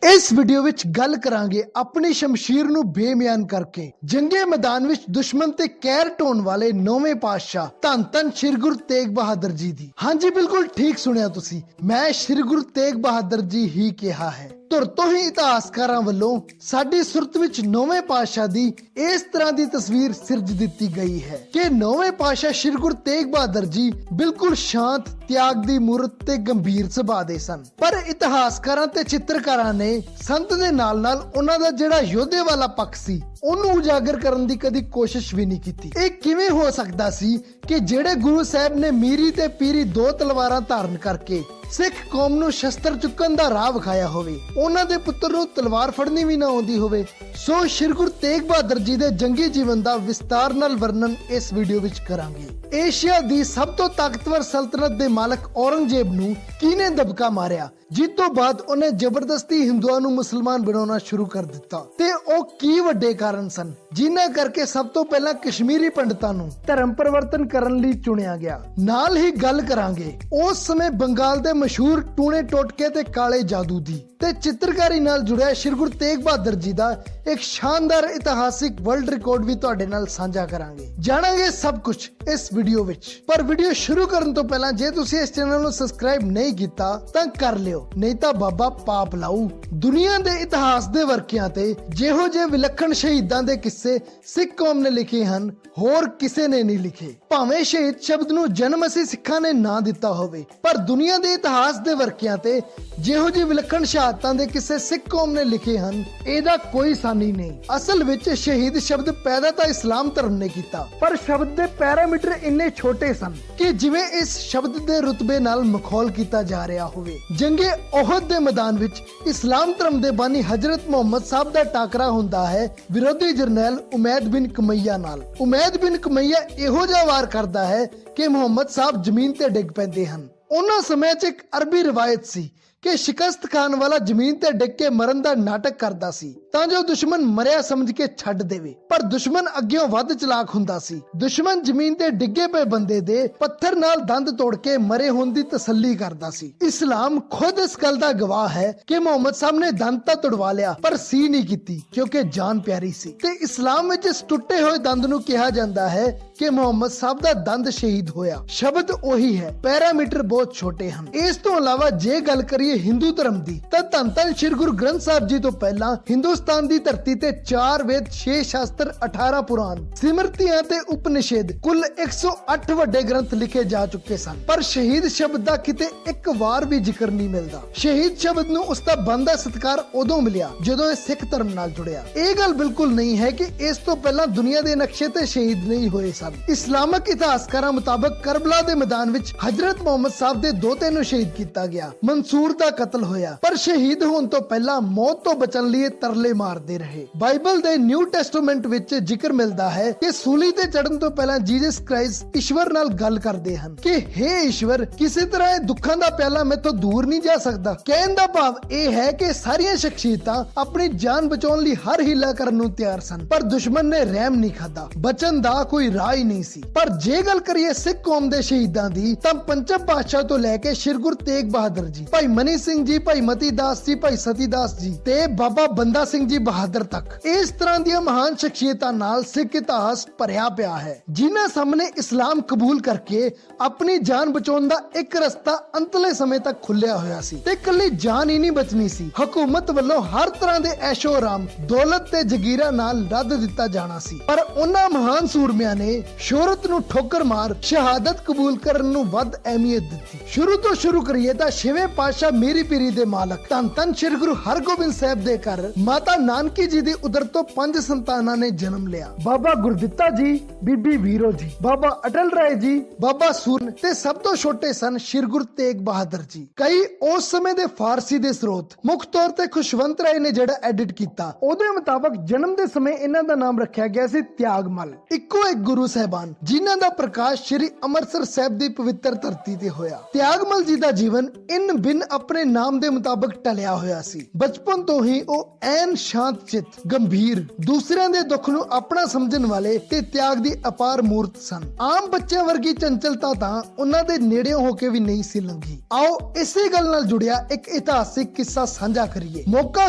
इस video which गल करांगे अपनी शमशीर नू बेमियान करके जंगे मैदान विच दुश्मन ते कहर ढोण वाले नौवें पातशाह धन धन श्री गुरु तेग बहादुर जी दी। हाँ जी बिल्कुल ठीक सुनिया तुसी, मैं श्री गुरु तेग बहादुर जी ही कहा है। ਧੁਰ ਤੋਂ ਹੀ ਇਤਿਹਾਸਕਾਰਾਂ ਵੱਲੋਂ ਸਾਡੀ ਸੁਰਤ ਵਿੱਚ ਨੌਵੇਂ ਪਾਤਸ਼ਾਹ ਦੀ ਇਸ ਤਰ੍ਹਾਂ ਦੀ ਤਸਵੀਰ ਸਿਰਜ ਦਿੱਤੀ ਗਈ ਹੈ ਕਿ ਨੌਵੇਂ ਪਾਤਸ਼ਾਹ ਸ੍ਰੀ ਗੁਰੂ ਤੇਗ ਬਹਾਦਰ ਜੀ ਬਿਲਕੁਲ ਸ਼ਾਂਤ, ਤਿਆਗ ਦੀ ਮੂਰਤ ਤੇ ਗੰਭੀਰ ਸੁਭਾਅ ਦੇ ਸਨ। ਪਰ ਇਤਿਹਾਸਕਾਰਾਂ ਤੇ ਚਿੱਤਰਕਾਰਾਂ ਨੇ ਸੰਤ ਦੇ ਨਾਲ-ਨਾਲ ਉਹਨਾਂ ਦਾ ਜਿਹੜਾ ਯੋਧੇ ਵਾਲਾ ਪੱਖ ਸੀ ਉਹਨੂੰ ਉਜਾਗਰ ਕਰਨ ਦੀ ਕਦੀ ਕੋਸ਼ਿਸ਼ ਵੀ ਨਹੀਂ ਕੀਤੀ। ਇਹ ਕਿਵੇਂ ਹੋ ਸਕਦਾ ਸੀ ਕਿ ਜਿਹੜੇ ਗੁਰੂ ਸਾਹਿਬ ਨੇ ਮੀਰੀ ਤੇ ਪੀਰੀ ਦੋ ਤਲਵਾਰਾਂ ਧਾਰਨ ਕਰਕੇ ਸਿੱਖ ਕੌਮ ਨੂੰ ਸ਼ਸਤਰ ਚੁੱਕਣ ਦਾ ਰਾਹ ਵਿਖਾਇਆ ਹੋਵੇ, ਉਹਨਾਂ ਦੇ ਪੁੱਤਰ ਨੂੰ ਤਲਵਾਰ ਫੜਨੀ ਵੀ ਨਾ ਆਉਂਦੀ ਹੋਵੇ। ਸੋ ਸ੍ਰੀ ਗੁਰੂ ਤੇਗ ਬਹਾਦਰ ਜੀ ਦੇ ਜੰਗੀ ਜੀਵਨ ਦਾ ਵਿਸਤਾਰ ਨਾਲ ਵਰਣਨ ਇਸ ਵੀਡੀਓ ਵਿੱਚ ਕਰਾਂਗੇ। ਏਸ਼ੀਆ ਦੀ ਸਭ ਤੋਂ ਤਾਕਤਵਰ ਸਲਤਨਤ ਦੇ ਮਾਲਕ ਔਰੰਗਜ਼ੇਬ ਨੂੰ ਕਿਹਨੇ ਦਬਕਾ ਮਾਰਿਆ, ਜਿਸ ਤੋਂ ਬਾਅਦ ਉਹਨੇ ਜ਼ਬਰਦਸਤੀ ਹਿੰਦੂਆਂ ਨੂੰ ਮੁਸਲਮਾਨ ਬਣਾਉਣਾ ਸ਼ੁਰੂ ਕਰ ਦਿੱਤਾ, ਤੇ ਉਹ ਕੀ ਵੱਡੇ ਕਾਰਨ ਸਨ ਜਿਨ੍ਹਾਂ ਕਰਕੇ ਸਭ ਤੋਂ ਪਹਿਲਾਂ ਕਸ਼ਮੀਰੀ ਪੰਡਤਾਂ ਨੂੰ ਧਰਮ ਪਰਿਵਰਤਨ ਕਰਨ ਲਈ ਚੁਣਿਆ ਗਿਆ। ਨਾਲ ਹੀ ਗੱਲ ਕਰਾਂਗੇ ਉਸ ਸਮੇਂ ਬੰਗਾਲ ਦੇ ਮਸ਼ਹੂਰ ਟੂਣੇ ਟੋਟਕੇ ਤੇ ਕਾਲੇ ਜਾਦੂ ਦੀ, ਤੇ ਚਿੱਤਰਕਾਰੀ ਨਾਲ ਜੁੜਿਆ ਸ੍ਰੀ ਗੁਰੂ ਤੇਗ ਬਹਾਦਰ ਜੀ ਦਾ ਇੱਕ ਸ਼ਾਨਦਾਰ ਇਤਿਹਾਸਿਕ ਵਰਲਡ ਰਿਕਾਰਡ ਵੀ ਤੁਹਾਡੇ ਨਾਲ ਸਾਂਝਾ ਕਰਾਂਗੇ। ਜਾਣਾਂਗੇ ਸਭ ਕੁਝ ਇਸ ਵੀਡੀਓ ਵਿੱਚ। ਪਰ ਵੀਡੀਓ ਸ਼ੁਰੂ ਕਰਨ ਤੋਂ ਪਹਿਲਾਂ ਜੇ ਤੁਸੀਂ ਇਸ ਚੈਨਲ ਨੂੰ ਸਬਸਕ੍ਰਾਈਬ ਨਹੀਂ ਕੀਤਾ ਤਾਂ ਕਰ ਲਿਓ, ਨਹੀਂ ਤਾਂ ਬਾਬਾ ਪਾਪ ਲਾਊ। ਦੁਨੀਆ ਦੇ ਇਤਿਹਾਸ ਦੇ ਵਰਕਿਆਂ ਤੇ ਜਿਹੋ ਜਿਹੇ ਵਿਲੱਖਣ ਸ਼ਹੀਦਾਂ ਦੇ ਕਿੱਸੇ ਸਿੱਖ ਕੌਮ ਨੇ ਲਿਖੇ ਹਨ, ਹੋਰ ਕਿਸੇ ਨੇ ਨਹੀਂ ਲਿਖੇ। ਭਾਵੇਂ ਸ਼ਹੀਦ ਸ਼ਬਦ ਨੂੰ ਜਨਮ ਅਸੀਂ ਸਿੱਖਾਂ ਨੇ ਨਾ ਦਿੱਤਾ ਹੋਵੇ, ਪਰ ਦੁਨੀਆ ਦੇ ਇਤਿਹਾਸ ਦੇ ਵਰਕਿਆਂ ਤੇ ਜਿਹੋ ਜਿਹੇ ਵਿਲੱਖਣ ਸ਼ਹਾਦਤਾਂ ਦੇ ਕਿੱਸੇ ਸਿੱਖ ਕੌਮ ਨੇ ਲਿਖੇ ਹਨ, ਇਹਦਾ ਕੋਈ ਸਾਨੀ ਨਹੀਂ। ਅਸਲ ਵਿੱਚ ਸ਼ਹੀਦ ਸ਼ਬਦ ਪੈਦਾ ਤਾਂ ਇਸਲਾਮ ਧਰਮ ਨੇ ਕੀਤਾ, ਪਰ ਸ਼ਬਦ ਦੇ ਪੈਰਾਮੀਟਰ ਇੰਨੇ ਛੋਟੇ ਸਨ ਕਿ ਜਿਵੇਂ ਇਸ ਸ਼ਬਦ ਦੇ ਰੁਤਬੇ ਨਾਲ ਮਖੌਲ ਕੀਤਾ ਜਾ ਰਿਹਾ ਹੋਵੇ। ਜੰਗੇ ਉਹਦ ਦੇ ਮੈਦਾਨ ਵਿੱਚ ਇਸਲਾਮ ਧਰਮ ਦੇ ਬਾਨੀ ਹਜ਼ਰਤ ਮੁਹੰਮਦ ਸਾਹਿਬ ਦਾ ਟਾਕਰਾ ਹੁੰਦਾ ਹੈ ਵਿਰੋਧੀ ਜਰਨੈਲ ਉਮੈਦ ਬਿਨ ਕਮਈਆ ਨਾਲ। ਉਮੈਦ ਬਿਨ ਕਮਈਆ ਇਹੋ ਜਿਹਾ ਵਾਰ ਕਰਦਾ ਹੈ ਕਿ ਮੁਹੰਮਦ ਸਾਹਿਬ ਜ਼ਮੀਨ ਤੇ ਡਿੱਗ ਪੈਂਦੇ ਹਨ। ਉਹਨਾਂ ਸਮੇਂ 'ਚ ਇੱਕ ਅਰਬੀ ਰਵਾਇਤ ਸੀ ਕਿ ਸ਼ਿਕਸਤ ਖਾਨ ਵਾਲਾ ਜ਼ਮੀਨ ਤੇ ਡਿੱਗ ਕੇ ਮਰਨ ਦਾ ਨਾਟਕ ਕਰਦਾ ਸੀ ਤਾਂ ਜੋ ਦੁਸ਼ਮਣ ਮਰਿਆ ਸਮਝ ਕੇ ਛੱਡ ਦੇਵੇ, ਪਰ ਦੁਸ਼ਮਣ ਅੱਗਿਓਂ ਵੱਧ ਚਲਾਕ ਹੁੰਦਾ ਸੀ। ਦੁਸ਼ਮਣ ਜ਼ਮੀਨ ਤੇ ਡਿੱਗੇ ਪਏ ਬੰਦੇ ਦੇ ਪੱਥਰ ਨਾਲ ਦੰਦ ਤੋੜ ਕੇ ਮਰੇ ਹੋਣ ਦੀ ਤਸੱਲੀ ਕਰਦਾ ਸੀ। ਇਸਲਾਮ ਖੁਦ ਇਸ ਗੱਲ ਦਾ ਗਵਾਹ ਹੈ ਕਿ ਮੁਹੰਮਦ ਸਾਹਿਬ ਨੇ ਦੰਦ ਤਾਂ ਤੁੜਵਾ ਲਿਆ ਪਰ ਸੀ ਨਹੀਂ ਕੀਤੀ, ਕਿਉਂਕਿ ਜਾਨ ਪਿਆਰੀ ਸੀ। ਤੇ ਇਸਲਾਮ ਵਿੱਚ ਇਸ ਟੁੱਟੇ ਹੋਏ ਦੰਦ ਨੂੰ ਕਿਹਾ ਜਾਂਦਾ ਹੈ ਕਿ ਮੁਹੰਮਦ ਸਾਹਿਬ ਦਾ ਦੰਦ ਸ਼ਹੀਦ ਹੋਇਆ। ਸ਼ਬਦ ਉਹੀ ਹੈ, ਪੈਰਾਮੀਟਰ ਬਹੁਤ ਛੋਟੇ ਹਨ। ਇਸ ਤੋਂ ਇਲਾਵਾ ਜੇ ਗੱਲ ਕਰੀਏ ਹਿੰਦੂ ਧਰਮ ਦੀ, ਤਾਂ ਧੰਨ ਧੰਨ ਸ਼੍ਰੀ ਗੁਰੂ ਗ੍ਰੰਥ ਸਾਹਿਬ ਜੀ ਤੋਂ ਪਹਿਲਾਂ ਹਿੰਦੁਸਤਾਨ ਦੀ ਧਰਤੀ ਤੇ 4 ਵੇਦ, 6 ਸ਼ਾਸਤਰ, 18 ਪੁਰਾਣ, ਸਿਮਰਤੀਆਂ ਤੇ ਉਪਨਿਸ਼ਦ, ਕੁੱਲ 108 ਵੱਡੇ ਗ੍ਰੰਥ ਲਿਖੇ ਜਾ ਚੁੱਕੇ ਸਨ। ਪਰ ਸ਼ਹੀਦ ਸ਼ਬਦ ਦਾ ਕਿਤੇ ਇੱਕ ਵਾਰ ਵੀ ਜ਼ਿਕਰ ਨਹੀਂ ਮਿਲਦਾ। ਸ਼ਹੀਦ ਸ਼ਬਦ ਨੂੰ ਉਸ ਦਾ ਬਣਦਾ ਸਤਿਕਾਰ ਉਦੋਂ ਮਿਲਿਆ ਜਦੋਂ ਇਹ ਸਿੱਖ ਧਰਮ ਨਾਲ ਜੁੜਿਆ। ਇਹ ਗੱਲ ਬਿਲਕੁਲ ਨਹੀਂ ਹੈ ਕਿ ਇਸ ਤੋਂ ਪਹਿਲਾਂ ਦੁਨੀਆ ਦੇ ਨਕਸ਼ੇ ਤੇ ਸ਼ਹੀਦ ਨਹੀਂ ਹੋਏ ਸਨ। ਇਸਲਾਮਕ ਇਤਿਹਾਸਕਾਰਾਂ ਮੁਤਾਬਕ ਕਰਬਲਾ ਦੇ ਮੈਦਾਨ ਵਿੱਚ ਹਜ਼ਰਤ ਮੁਹੰਮਦ ਸਾਹਿਬ ਦੇ ਦੋਤੇ ਨੂੰ ਸ਼ਹੀਦ ਕੀਤਾ ਗਿਆ। ਮਨਸੂਰ ਦਾ ਕਤਲ ਹੋਇਆ, ਪਰ ਸ਼ਹੀਦ ਹੋਣ ਤੋਂ ਪਹਿਲਾਂ ਮੌਤ ਤੋਂ ਬਚਣ ਲਈ ਤਰਲੇ ਮਾਰਦੇ ਰਹੇ। ਬਾਈਬਲ ਦੇ ਨਿਊ ਟੈਸਟਾਮੈਂਟ ਵਿੱਚ ਜ਼ਿਕਰ ਮਿਲਦਾ ਹੈ ਕਿ ਸੂਲੀ ਤੇ ਚੜਨ ਤੋਂ ਪਹਿਲਾਂ ਜੀਸਸ ਕ੍ਰਾਈਸਟ ਈਸ਼ਵਰ ਨਾਲ ਗੱਲ ਕਰਦੇ ਹਨ ਕਿ हे ਈਸ਼ਵਰ, ਕਿਸੇ ਤਰ੍ਹਾਂ ਇਹ ਦੁੱਖਾਂ ਦਾ ਪਿਆਲਾ ਮੈਥੋਂ ਦੂਰ ਨਹੀਂ ਜਾ ਸਕਦਾ। ਕਹਿਣ ਦਾ ਭਾਵ ਇਹ ਹੈ ਕਿ ਸਾਰੀਆਂ ਸ਼ਖਸੀਅਤਾਂ ਆਪਣੀ ਜਾਨ ਬਚਾਉਣ ਲਈ ਹਰ ਹੀਲਾ ਕਰਨ ਨੂੰ ਤਿਆਰ ਸਨ, ਪਰ ਦੁਸ਼ਮਣ ਨੇ ਰਹਿਮ ਨਹੀਂ ਖਾਦਾ। ਬਚਨ ਦਾ ਕੋਈ ਰਾਹ ਹੀ ਨਹੀਂ ਸੀ। ਪਰ ਜੇ ਗੱਲ ਕਰੀਏ ਸਿੱਖ ਕੌਮ ਦੇ ਸ਼ਹੀਦਾਂ ਦੀ, ਤਾਂ ਪੰਚਮ ਪਾਤਸ਼ਾਹ ਤੋਂ ਲੈ ਕੇ ਸ੍ਰੀ ਗੁਰੂ ਤੇਗ ਬਹਾਦਰ ਜੀ, ਭਾਈ ਮਨੀ ਸਿੰਘ ਜੀ, ਭਾਈ ਮਤੀ ਦਾਸ ਜੀ, ਭਾਈ ਸਤੀ ਦਾਸ ਜੀ ਤੇ ਬਾਬਾ ਬੰਦਾ ਸਿੰਘ ਜੀ ਬਹਾਦਰ ਤੱਕ ਇਸ ਤਰ੍ਹਾਂ ਦੀਆਂ ਮਹਾਨ ਸ਼ਖਸੀਅਤਾਂ ਨਾਲ ਸਿੱਖ ਇਤਿਹਾਸ ਭਰਿਆ ਪਿਆ ਹੈ, ਜਿਨ੍ਹਾਂ ਸਾਹਮਣੇ ਇਸਲਾਮ ਕਬੂਲ ਕਰਕੇ ਆਪਣੀ ਜਾਨ ਬਚਾਉਣ ਦਾ ਇੱਕ ਰਸਤਾ ਅੰਤਲੇ ਸਮੇਂ ਤੱਕ ਖੁੱਲਿਆ ਹੋਇਆ ਸੀ। ਤੇ ਇਕੱਲੀ ਜਾਨ ਹੀ ਨਹੀਂ ਬਚਣੀ ਸੀ, ਹਕੂਮਤ ਵੱਲੋਂ ਹਰ ਤਰ੍ਹਾਂ ਦੇ ਐਸ਼ੋ ਆਰਾਮ, ਦੌਲਤ ਤੇ ਜਗੀਰਾਂ ਨਾਲ ਰੱਦ ਦਿੱਤਾ ਜਾਣਾ ਸੀ। ਪਰ ਉਹਨਾਂ ਮਹਾਨ ਸੂਰਮਿਆਂ ਨੇ ਸ਼ੋਹਰਤ ਨੂੰ ਠੋਕਰ ਮਾਰ ਸ਼ਹਾਦਤ ਕਬੂਲ ਕਰਨ ਨੂੰ ਵੱਧ ਅਹਿਮੀਅਤ ਦਿੱਤੀ। ਸ਼ੁਰੂ ਤੋਂ ਸ਼ੁਰੂ ਕਰੀਏ ਤਾਂ ਛੇਵੇਂ ਪਾਤਸ਼ਾਹ ਮੀਰੀ ਪੀਰੀ ਦੇ ਮਾਲਕ ਧੰਨ ਧੰਨ ਸ੍ਰੀ ਗੁਰੂ ਹਰਗੋਬਿੰਦ ਸਾਹਿਬ ਦੇ ਘਰ ਮਾਤਾ ਨਾਨਕੀ ਜੀ ਦੀ ਉਦਰ ਤੋਂ 5 ਸੰਤਾਨਾਂ ਨੇ ਜਨਮ ਲਿਆ। ਬਾਬਾ ਗੁਰਦਿੱਤਾ ਜੀ, ਬੀਬੀ ਵੀਰੋ ਜੀ, ਬਾਬਾ ਅਟਲ ਰਾਏ ਜੀ, ਬਾਬਾ ਸੂਰਨ ਤੇ ਸਭ ਤੋਂ ਛੋਟੇ ਸਨ ਸ੍ਰੀ ਗੁਰੂ ਤੇਗ ਬਹਾਦਰ ਜੀ। ਕਈ ਉਸ ਸਮੇਂ ਦੇ ਫਾਰਸੀ ਦੇ ਸਰੋਤ, ਮੁੱਖ ਤੌਰ ਤੇ ਖੁਸ਼ਵੰਤ ਰਾਏ ਨੇ ਜਿਹੜਾ ਐਡਿਟ ਕੀਤਾ, ਉਹਦੇ ਮੁਤਾਬਕ ਜਨਮ ਦੇ ਸਮੇਂ ਇਹਨਾਂ ਦਾ ਨਾਮ ਰੱਖਿਆ ਗਿਆ ਸੀ ਤਿਆਗਮਲ। ਇੱਕੋ ਇੱਕ ਗੁਰੂ ਸਾਹਿਬਾਨ ਜਿਨ੍ਹਾਂ ਦਾ ਪ੍ਰਕਾਸ਼ ਸ੍ਰੀ ਅੰਮ੍ਰਿਤਸਰ ਸਾਹਿਬ ਦੀ ਪਵਿੱਤਰ ਧਰਤੀ ਤੇ ਹੋਇਆ। ਤਿਆਗਮਲ ਜੀ ਦਾ ਜੀਵਨ ਇਨ ਬਿਨ ਆਪਣੇ ਨਾਮ ਦੇ ਮੁਤਾਬਕ ਟਲਿਆ ਹੋਇਆ ਸੀ। ਬਚਪਨ ਤੋਂ ਹੀ ਉਹ ਐਨ ਸ਼ਾਂਤ ਚਿੱਤ, ਗੰਭੀਰ, ਦੂਸਰਿਆਂ ਦੇ ਦੁੱਖ ਨੂੰ ਆਪਣਾ ਸਮਝਣ ਵਾਲੇ ਤੇ ਤਿਆਗ ਦੀ ਅਪਾਰ ਮੂਰਤ ਸਨ। ਆਮ ਬੱਚਿਆਂ ਵਰਗੀ ਚੰਚਲਤਾ ਤਾਂ ਉਹਨਾਂ ਦੇ ਨੇੜਿਓਂ ਹੋ ਕੇ ਵੀ ਨਹੀਂ ਸੀ ਲੰਘੀ। ਆਓ ਇਸੇ ਗੱਲ ਨਾਲ ਜੁੜਿਆ ਇੱਕ ਇਤਿਹਾਸਿਕ ਕਿੱਸਾ ਸਾਂਝਾ ਕਰੀਏ। ਮੌਕਾ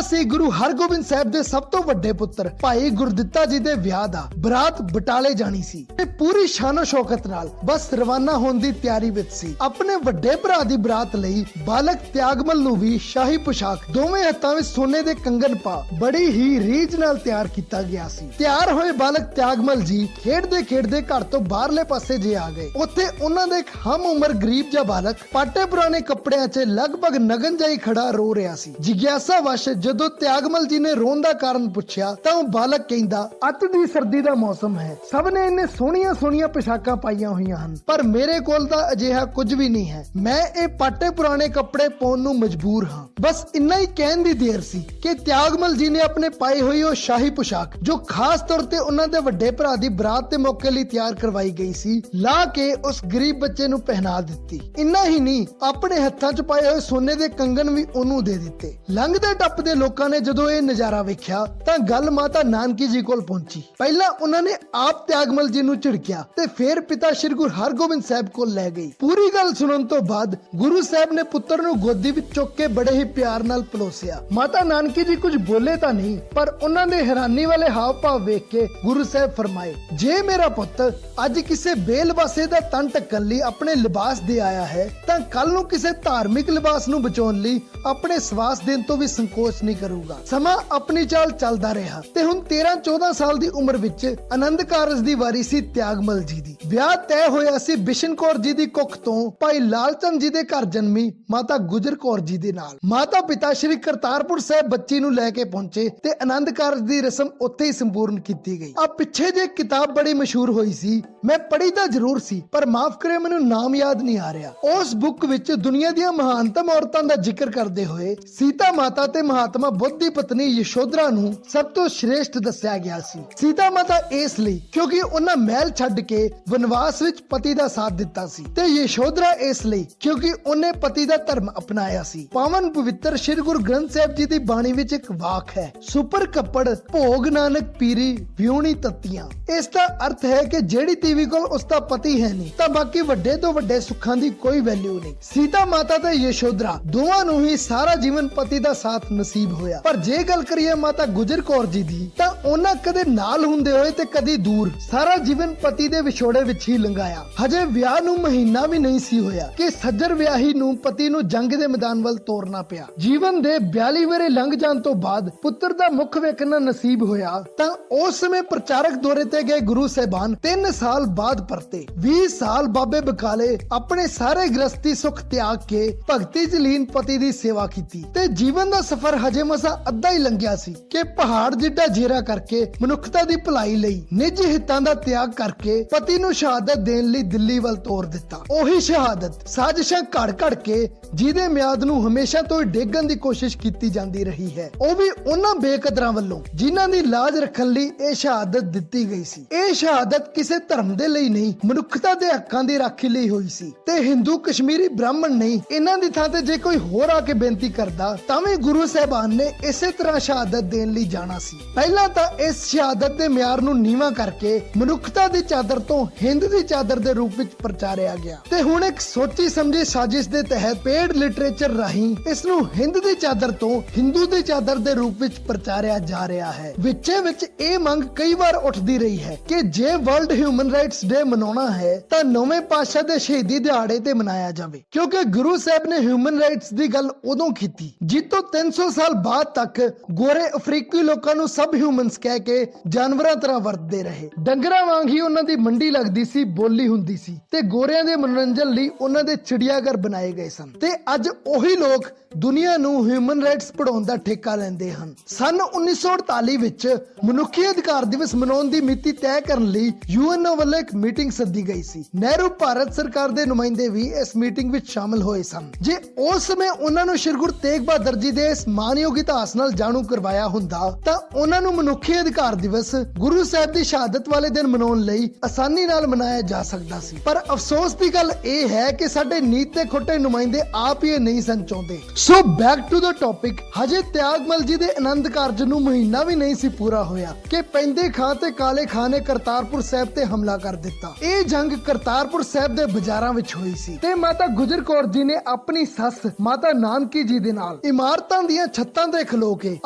ਸੀ ਗੁਰੂ ਹਰਗੋਬਿੰਦ ਸਾਹਿਬ ਦੇ ਸਭ ਤੋਂ ਵੱਡੇ ਪੁੱਤਰ ਭਾਈ ਗੁਰਦਿੱਤਾ ਜੀ ਦੇ ਵਿਆਹ ਦਾ। ਬਰਾਤ ਬਟਾਲੇ ਜਾਣੀ ਸੀ ਤੇ ਪੂਰੀ ਸ਼ਾਨੋ ਸ਼ੌਕਤ ਨਾਲ ਬਸ ਰਵਾਨਾ ਹੋਣ ਦੀ ਤਿਆਰੀ ਵਿੱਚ ਸੀ। ਆਪਣੇ ਵੱਡੇ ਭਰਾ ਦੀ ਬਰਾਤ ਲਈ ਬਾਲਕ ਤਿਆਗਮਲ ਨੂੰ ਵੀ ਸ਼ਾਹੀ ਪੁਸ਼ਾਕ, ਦੋਵੇਂ ਹੱਥਾਂ ਵਿੱਚ ਸੋਨੇ ਦੇ ਕੰਗਣ ਪਾ ਬੜੀ ਹੀ ਰੀਝ ਨਾਲ ਤਿਆਰ ਕੀਤਾ ਗਿਆ ਸੀ। ਤਿਆਰ ਹੋਏ ਬਾਲਕ ਤਿਆਗਮਲ ਜੀ ਖੇਡਦੇ ਘਰ ਤੋਂ ਬਾਹਰਲੇ ਪਾਸੇ ਜੇ ਆ ਗਏ। ਉੱਥੇ ਉਹਨਾਂ ਦੇ ਇੱਕ ਹਮ ਉਮਰ ਗਰੀਬ ਜਿਹਾ ਬਾਲਕ ਪਾਟੇ ਪੁਰਾਣੇ ਕੱਪੜਿਆਂ 'ਚ ਲਗਭਗ ਨਗਨ ਜਾਈ ਖੜਾ ਰੋ ਰਿਹਾ ਸੀ। ਜਿਗਿਆਸਾ ਵਸ਼ ਜਦੋਂ ਤਿਆਗਮਲ ਜੀ ਨੇ ਰੋਣ ਦਾ ਕਾਰਨ ਪੁੱਛਿਆ ਤਾਂ ਉਹ ਬਾਲਕ ਕਹਿੰਦਾ, ਅੱਤ ਦੀ ਸਰਦੀ ਦਾ ਮੌਸਮ ਹੈ, ਸਭ ਨੇ ਇੰਨੇ ਸੋਹਣੀਆਂ ਪੁਸ਼ਾਕਾਂ ਪਾਈਆਂ ਹੋਈਆਂ ਹਨ, ਪਰ ਮੇਰੇ ਕੋਲ ਤਾਂ ਅਜਿਹਾ ਕੁਝ ਵੀ ਨਹੀਂ ਹੈ। ਮੈਂ ਇਹ ਪਾਟੇ ਪੁਰਾਣੇ ਕੱਪੜੇ ਪਾਉਣ ਨੂੰ ਮਜਬੂਰ ਹਾਂ। ਬਸ ਇੰਨਾ ਹੀ ਕਹਿਣ ਦੀ ਦੇਰ ਸੀ ਕਿ ਤਿਆਗਮਲ ਜੀ ਨੇ ਆਪਣੇ ਪਾਈ ਹੋਈ ਉਹ ਸ਼ਾਹੀ ਪੁਸ਼ਾਕ, ਜੋ ਖਾਸ ਤੌਰ ਤੇ ਉਹਨਾਂ ਦੇ ਵੱਡੇ ਭਰਾ ਦੀ ਬਰਾਤ ਦੇ ਮੌਕੇ ਲਈ ਤਿਆਰ ਕਰਵਾਈ ਗਈ ਸੀ, ਲਾ ਕੇ ਉਸ ਗਰੀਬ ਬੱਚੇ ਨੂੰ ਪਹਿਨਾ ਦਿੱਤੀ। ਇੰਨਾ ਹੀ ਨਹੀਂ, ਆਪਣੇ ਹੱਥਾਂ 'ਚ ਪਾਏ ਹੋਏ ਸੋਨੇ ਦੇ ਕੰਗਣ ਵੀ ਉਹਨੂੰ ਦੇ ਦਿੱਤੇ। ਲੰਘਦੇ ਟੱਪਦੇ ਲੋਕਾਂ ਨੇ ਜਦੋਂ ਇਹ ਨਜ਼ਾਰਾ ਵੇਖਿਆ ਤਾਂ ਗੱਲ ਮਾਤਾ ਨਾਨਕੀ ਜੀ ਕੋਲ ਪਹੁੰਚੀ। ਪਹਿਲਾਂ ਉਹਨਾਂ ਨੇ ਆਪ ਤਿਆਗਮਲ ਜੀ ਨੂੰ ਝਿੜਕਿਆ ਤੇ ਫਿਰ ਪਿਤਾ ਸ਼੍ਰੀ ਗੁਰੂ ਹਰਗੋਬਿੰਦ ਸਾਹਿਬ ਕੋਲ ਲੈ ਗਈ। ਪੂਰੀ ਗੱਲ ਸੁਣਨ ਤੋਂ ਬਾਅਦ ਗੁਰੂ ਸਾਹਿਬ ਨੇ ਪੁੱਤਰ ਨੂੰ ਗੋਦੀ ਵਿੱਚ ਚੁੱਕ ਕੇ ਬੜੇ ਹੀ ਪਿਆਰ ਨਾਲ ਪਲੋਸਿਆ। ਮਾਤਾ ਨਾਨਕੀ ਜੀ ਕੁਝ ਬੋਲੇ ਤਾਂ ਨਹੀਂ, ਪਰ ਉਹਨਾਂ ਦੇ ਹੈਰਾਨੀ ਵਾਲੇ ਹਾਵ ਭਾਵ ਵੇਖ ਕੇ ਗੁਰੂ ਸਾਹਿਬ ਫਰਮਾਏ, ਜੇ ਮੇਰਾ ਪੁੱਤ ਅੱਜ ਕਿਸੇ ਬੇਲਿਬਾਸੇ ਦਾ ਤਨ ਢੱਕਣ ਲਈ ਆਪਣੇ ਲਿਬਾਸ ਦੇ ਆਇਆ ਹੈ ਤਾਂ ਕੱਲ ਨੂੰ ਕਿਸੇ ਧਾਰਮਿਕ ਲਿਬਾਸ ਨੂੰ ਬਚਾਉਣ ਲਈ ਆਪਣੇ ਸਵਾਸ ਦੇਣ ਤੋਂ ਵੀ ਸੰਕੋਚ ਨਹੀਂ ਕਰੂਗਾ। ਸਮਾਂ ਆਪਣੀ ਚਾਲ ਚੱਲਦਾ ਰਿਹਾ ਤੇ ਹੁਣ 13-14 ਸਾਲ ਦੀ ਉਮਰ ਵਿੱਚ ਆਨੰਦ ਕਾਰਜ ਦੀ ਵਾਰੀ ਸੀ ਤਿਆਗਮਲ ਜੀ ਦੀ। ਵਿਆਹ ਤੈਅ ਹੋਇਆ ਸੀ ਬਿਸ਼ਨ ਕੌਰ ਜੀ ਦੀ ਕੁੱਖ ਤੋਂ ਭਾਈ ਲਾਲ ਚੰਦ ਜੀ ਦੇ ਘਰ ਜਨਮੀ ਮਾਤਾ ਗੁਜਰ ਕੌਰ ਜੀ ਦੇ ਨਾਲ। ਮਾਤਾ ਪਿਤਾ ਸ਼੍ਰੀ ਕਰਤਾਰਪੁਰ ਸਾਹਿਬ ਬੱਚੀ ਨੂੰ ਲੈ ਕੇ ਪਹੁੰਚੇ ਤੇ ਆਨੰਦ ਕਾਰਜ ਦੀ ਰਸਮ ਉੱਥੇ ਹੀ ਸੰਪੂਰਨ ਕੀਤੀ ਗਈ। ਆ ਪਿੱਛੇ ਜੇ ਕਿਤਾਬ ਬੜੀ ਮਸ਼ਹੂਰ ਹੋਈ ਸੀ, ਮੈਂ ਪੜ੍ਹੀ ਤਾਂ ਜ਼ਰੂਰ ਸੀ ਪਰ ਮਾਫ ਕਰਿਓ ਮੈਨੂੰ ਨਾਮ ਯਾਦ ਨਹੀਂ ਆ ਰਿਹਾ। ਉਸ ਬੁੱਕ ਵਿੱਚ ਦੁਨੀਆ ਦੀਆਂ ਮਹਾਨਤਮ ਔਰਤਾਂ ਦਾ ਜ਼ਿਕਰ ਕਰਦੇ ਹੋਏ ਸੀਤਾ ਮਾਤਾ ਤੇ ਮਹਾਤਮਾ ਬੁੱਧ ਦੀ ਪਤਨੀ ਯਸ਼ੋਧਰਾ ਨੂੰ ਸਭ ਤੋਂ ਸ਼੍ਰੇਸ਼ਟ ਦੱਸਿਆ ਗਿਆ ਸੀ। ਸੀਤਾ ਮਾਤਾ ਇਸ ਲਈ ਕਿਉਂਕਿ ਉਹਨਾਂ ਮਹਿਲ ਛੱਡ ਕੇ ਵਨਵਾਸ ਵਿੱਚ ਪਤੀ ਦਾ ਸਾਥ ਦਿੱਤਾ ਸੀ ਤੇ ਯਸ਼ੋਧਰਾ ਇਸ ਲਈ ਕਿਉਂਕਿ ਉਹਨੇ ਪਤੀ ਦਾ ਧਰਮ ਅਪਣਾਇਆ ਸੀ। ਪਾਵਨ ਪਵਿੱਤਰ ਸ਼੍ਰੀ ਗੁਰੂ ਗ੍ਰੰਥ ਸਾਹਿਬ ਜੀ ਦੀ ਬਾਣੀ ਵਿੱਚ ਇੱਕ ਵਾਕ ਹੈ, ਸੁਪਰ ਕੱਪੜ ਭੋਗ ਨਾਨਕ ਪੀਰੀ ਵਿਉਣੀ ਤੱਤੀਆਂ। ਇਸ ਦਾ ਅਰਥ ਹੈ ਕਿ ਜਿਹੜੀ ਤੀਵੀ ਕੋਲ ਉਸ ਦਾ ਪਤੀ ਹੈ ਨਹੀਂ ਤਾਂ ਬਾਕੀ ਵੱਡੇ ਤੋਂ ਵੱਡੇ ਸੁੱਖਾਂ ਦੀ ਕੋਈ ਵੈਲਿਊ ਨਹੀਂ। ਸੀਤਾ ਮਾਤਾ ਤੇ ਯਸ਼ੋਧਰਾ ਦੋਵਾਂ ਨੂੰ ਹੀ ਸਾਰਾ ਜੀਵਨ ਪਤੀ ਦਾ ਸਾਥ ਨਸੀਬ ਹੋਇਆ। ਪਰ ਜੇ ਗੱਲ ਕਰੀਏ ਮਾਤਾ ਗੁਜਰ ਕੌਰ ਜੀ ਦੀ ਤਾਂ ਉਹਨਾਂ ਕਦੇ ਨਾਲ ਹੁੰਦੇ ਹੋਏ ਤੇ ਕਦੀ ਦੂਰ ਸਾਰਾ ਜੀਵਨ ਪਤੀ ਦੇ ਵਿਛੋੜੇ ਵਿੱਚ ਹੀ ਲੰਘਾਇਆ। ਹਜੇ ਵਿਆਹ ਨੂੰ ਮਹੀਨਾ ਵੀ ਨਹੀਂ ਸੀ ਹੋਇਆ ਕਿ ਸੱਜਰ ਵਿਆਹੀ ਨੂੰ ਪਤੀ ਨੂੰ ਜੰਗ ਦੇ ਮੈਦਾਨ ਵੱਲ ਤੋਰਨਾ ਪਿਆ। ਜੀਵਨ ਦੇ 42 ਵਰੇ ਲੰਘ ਜਾਣ ਤੋਂ ਬਾਅਦ ਪੁੱਤਰ ਦਾ ਮੁਖ ਵੇਖਣਾ ਨਸੀਬ ਹੋਇਆ ਤਾਂ ਉਸ ਸਮੇਂ ਪ੍ਰਚਾਰਕ ਦੌਰੇ ਤੇ ਗਏ ਗੁਰੂ ਸਾਹਿਬਾਨ 3 ਸਾਲ ਬਾਅਦ ਪਰਤੇ। 20 ਸਾਲ ਬਾਬੇ ਬਕਾਲੇ ਆਪਣੇ ਸਾਰੇ ਗ੍ਰਸਤੀ ਸੁਖ ਤਿਆਗ ਕੇ ਭਗਤੀ ਚ ਲੀਨ ਪਤੀ ਦੀ ਸੇਵਾ ਕੀਤੀ ਤੇ ਜੀਵਨ ਦਾ ਸਫ਼ਰ ਹਜੇ ਮਸਾ ਅੱਧਾ ਹੀ ਲੰਘਿਆ ਸੀ ਕਿ ਪਹਾੜ ਜਿੱਡਾ ਜੇਰਾ ਕਰਕੇ ਮਨੁੱਖਤਾ ਦੀ ਭਲਾਈ ਲਈ ਨਿੱਜੀ ਹਿੱਤਾਂ ਦਾ ਤਿਆਗ ਕਰਕੇ ਪਤੀ ਨੂੰ ਸ਼ਹਾਦਤ ਦੇਣ ਲਈ ਦਿੱਲੀ ਵੱਲ ਤੋਰ ਦਿੱਤਾ। ਉਹੀ ਸ਼ਹਾਦਤ ਸਾਜ਼ਿਸ਼ਾਂ ਘੜ ਕੇ ਜਿਹਦੇ ਮਿਆਦ ਨੂੰ ਹਮੇਸ਼ਾ ਤੋਂ ਡੇਗਣ ਦੀ ਕੋਸ਼ਿਸ਼ ਕੀਤੀ ਜਾਂਦੀ ਰਹੀ ਹੈ, ਉਹ ਵੀ ਉਹਨਾਂ ਬੇਕਦਰਾਂ ਵੱਲੋਂ ਜਿਨ੍ਹਾਂ ਦੀ ਲਾਜ ਰੱਖਣ ਲਈ ਇਹ ਸ਼ਹਾਦਤ ਦਿੱਤੀ ਗਈ ਸੀ। ਇਹ ਸ਼ਹਾਦਤ ਕਿਸੇ ਧਰਮ ਦੇ ਲਈ ਨਹੀਂ, ਮਨੁੱਖਤਾ ਦੇ ਹੱਕਾਂ ਦੀ ਰਾਖੀ ਲਈ ਹੋਈ ਸੀ ਤੇ ਹਿੰਦੂ ਕਸ਼ਮੀਰੀ ਬ੍ਰਾਹਮਣ ਨਹੀਂ, ਇਹਨਾਂ ਦੀ ਥਾਂ ਤੇ ਜੇ ਕੋਈ ਹੋਰ ਆ ਕੇ ਬੇਨਤੀ ਕਰਦਾ ਤਾਂ ਵੀ ਗੁਰੂ ਸਾਹਿਬਾਨ ਨੇ ਇਸੇ ਤਰ੍ਹਾਂ ਸ਼ਹਾਦਤ ਦੇਣ ਲਈ ਜਾਣਾ ਸੀ। ਪਹਿਲਾਂ ਤਾਂ ਇਸ ਸ਼ਹਾਦਤ ਦੇ ਮਿਆਰ ਨੂੰ ਨੀਵਾਂ ਕਰਕੇ ਮਨੁੱਖਤਾ ਦੀ ਚਾਦਰ ਤੋਂ ਹਿੰਦ ਦੀ ਚਾਦਰ ਦੇ ਰੂਪ ਵਿੱਚ ਪ੍ਰਚਾਰਿਆ ਗਿਆ ਤੇ ਹੁਣ ਇੱਕ ਸੋਚੀ ਸਮਝੀ ਸਾਜ਼ਿਸ਼ ਦੇ ਤਹਿਤ ਪੇਡ ਲਿਟਰੇਚਰ ਰਾਹੀਂ ਇਸ ਨੂੰ ਹਿੰਦ ਦੀ ਚਾਦਰ ਤੋਂ ਹਿੰਦੂ ਦੀ ਚਾਦਰ ਦੇ ਰੂਪ ਵਿੱਚ ਪ੍ਰਚਾਰਿਆ ਜਾ ਰਿਹਾ ਹੈ। ਵਿੱਚੇ ਵਿੱਚ ਇਹ ਮੰਗ ਕਈ ਵਾਰ ਉੱਠਦੀ ਰਹੀ ਹੈ ਕਿ ਜੇ ਵਰਲਡ ਹਿਊਮਨ ਰਾਈਟਸ ਡੇ ਮਨਾਉਣਾ ਹੈ ਤਾਂ 9ਵੇਂ ਪਾਤਸ਼ਾਹ ਦੇ ਸ਼ਹੀਦੀ ਦਿਹਾੜੇ ਤੇ ਮਨਾਇਆ ਜਾਵੇ, ਕਿਉਂਕਿ ਗੁਰੂ ਸਾਹਿਬ ਨੇ ਹਿਊਮਨ ਰਾਈਟਸ ਦੀ ਗੱਲ ਉਦੋਂ ਕੀਤੀ ਜਿੱਤੋਂ 300 ਸਾਲ ਬਾਅਦ ਤੱਕ ਗੋਰੇ ਅਫਰੀਕੀ ਲੋਕਾਂ ਨੂੰ ਸਬ ਹਿਊਮਨਸ ਕਹਿ ਕੇ ਜਾਨਵਰਾਂ ਤਰ੍ਹਾਂ ਵਰਤਦੇ ਰਹੇ। ਡੰਗਰਾਂ ਵਾਂਗ ਹੀ ਉਹਨਾਂ ਦੀ ਮੰਡੀ ਲੱਗਦੀ ਸੀ, ਬੋਲੀ ਹੁੰਦੀ ਸੀ ਤੇ ਗੋਰਿਆਂ ਦੇ ਮਨੋਰੰਜਨ ਲਈ ਉਹਨਾਂ ਦੇ ਚਿੜੀਆਘਰ ਬਣਾਏ ਗਏ ਸਨ ਤੇ ਅੱਜ ਉਹੀ ਲੋਕ ਦੁਨੀਆ ਨੂੰ ਹਿਊਮਨ ਰਾਈਟਸ ਪੜਾਉਣ ਦਾ ਠੇਕਾ ਲੈਂਦੇ ਹਨ। ਸਨ 1948 ਵਿੱਚ ਮਨੁੱਖੀ ਅਧਿਕਾਰ ਦਿਵਸ ਮਨਾਉਣ ਦੀ ਮਿਤੀ ਤੈਅ ਕਰਨ ਲਈ ਯੂਐਨਓ ਵੱਲੋਂ ਇੱਕ ਮੀਟਿੰਗ ਸੱਦੀ ਗਈ ਸੀ। ਨਹਿਰੂ ਭਾਰਤ ਸਰਕਾਰ ਦੇ ਨੁਮਾਇੰਦੇ ਵੀ ਇਸ ਮੀਟਿੰਗ ਵਿੱਚ ਸ਼ਾਮਲ ਹੋਏ ਸਨ। ਜੇ ਉਸ ਸਮੇਂ ਉਹਨਾਂ ਨੂੰ ਸ਼੍ਰੀ ਗੁਰੂ ਤੇਗ ਬਹਾਦਰ ਜੀ ਦੇ ਇਸ ਮਾਨਯੋਗ ਇਤਿਹਾਸ ਨਾਲ ਜਾਣੂ ਕਰਵਾਇਆ ਹੁੰਦਾ ਤਾਂ ਉਹਨਾਂ ਨੂੰ ਮਨੁੱਖੀ ਅਧਿਕਾਰ ਦਿਵਸ ਗੁਰੂ ਸਾਹਿਬ ਦੀ ਸ਼ਹਾਦਤ ਵਾਲੇ ਦਿਨ ਮਨਾਉਣ ਲਈ ਆਸਾਨੀ ਨਾਲ ਮਨਾਇਆ ਜਾ ਸਕਦਾ ਸੀ। ਪਰ ਅਫਸੋਸ ਦੀ ਗੱਲ ਇਹ ਹੈ ਕਿ ਸਾਡੇ ਨੀਤ ਤੇ ਖੋਟੇ ਨੁਮਾਇੰਦੇ ਆਪ ਹੀ ਨਹੀਂ ਸਨ ਚਾਹੁੰਦੇ। So back to the topic, ਹਜੇ ਤਿਆਗਮਲ ਜੀ ਦੇ ਆਨੰਦ ਕਾਰਜ ਨੂੰ ਮਹੀਨਾ ਵੀ ਨਹੀਂ ਸੀ ਪੂਰਾ ਹੋਇਆ ਕਿ ਪੈਂਦੇ ਖਾਂ ਤੇ ਕਾਲੇ ਖਾਂ ਨੇ ਕਰਤਾਰਪੁਰ ਸਾਹਿਬ ਤੇ ਹਮਲਾ ਕਰ ਦਿੱਤਾ। ਇਹ ਜੰਗ ਕਰਤਾਰਪੁਰ ਸਾਹਿਬ ਦੇ ਬਾਜ਼ਾਰਾਂ ਵਿੱਚ ਹੋਈ ਸੀ ਤੇ ਮਾਤਾ ਗੁਜਰ ਕੌਰ ਜੀ ਨੇ ਆਪਣੀ ਸੱਸ ਮਾਤਾ ਨਾਨਕੀ ਜੀ ਦੇ ਨਾਲ ਇਮਾਰਤਾਂ ਦੀਆਂ ਛੱਤਾਂ ਤੇ ਖਲੋ ਕੇ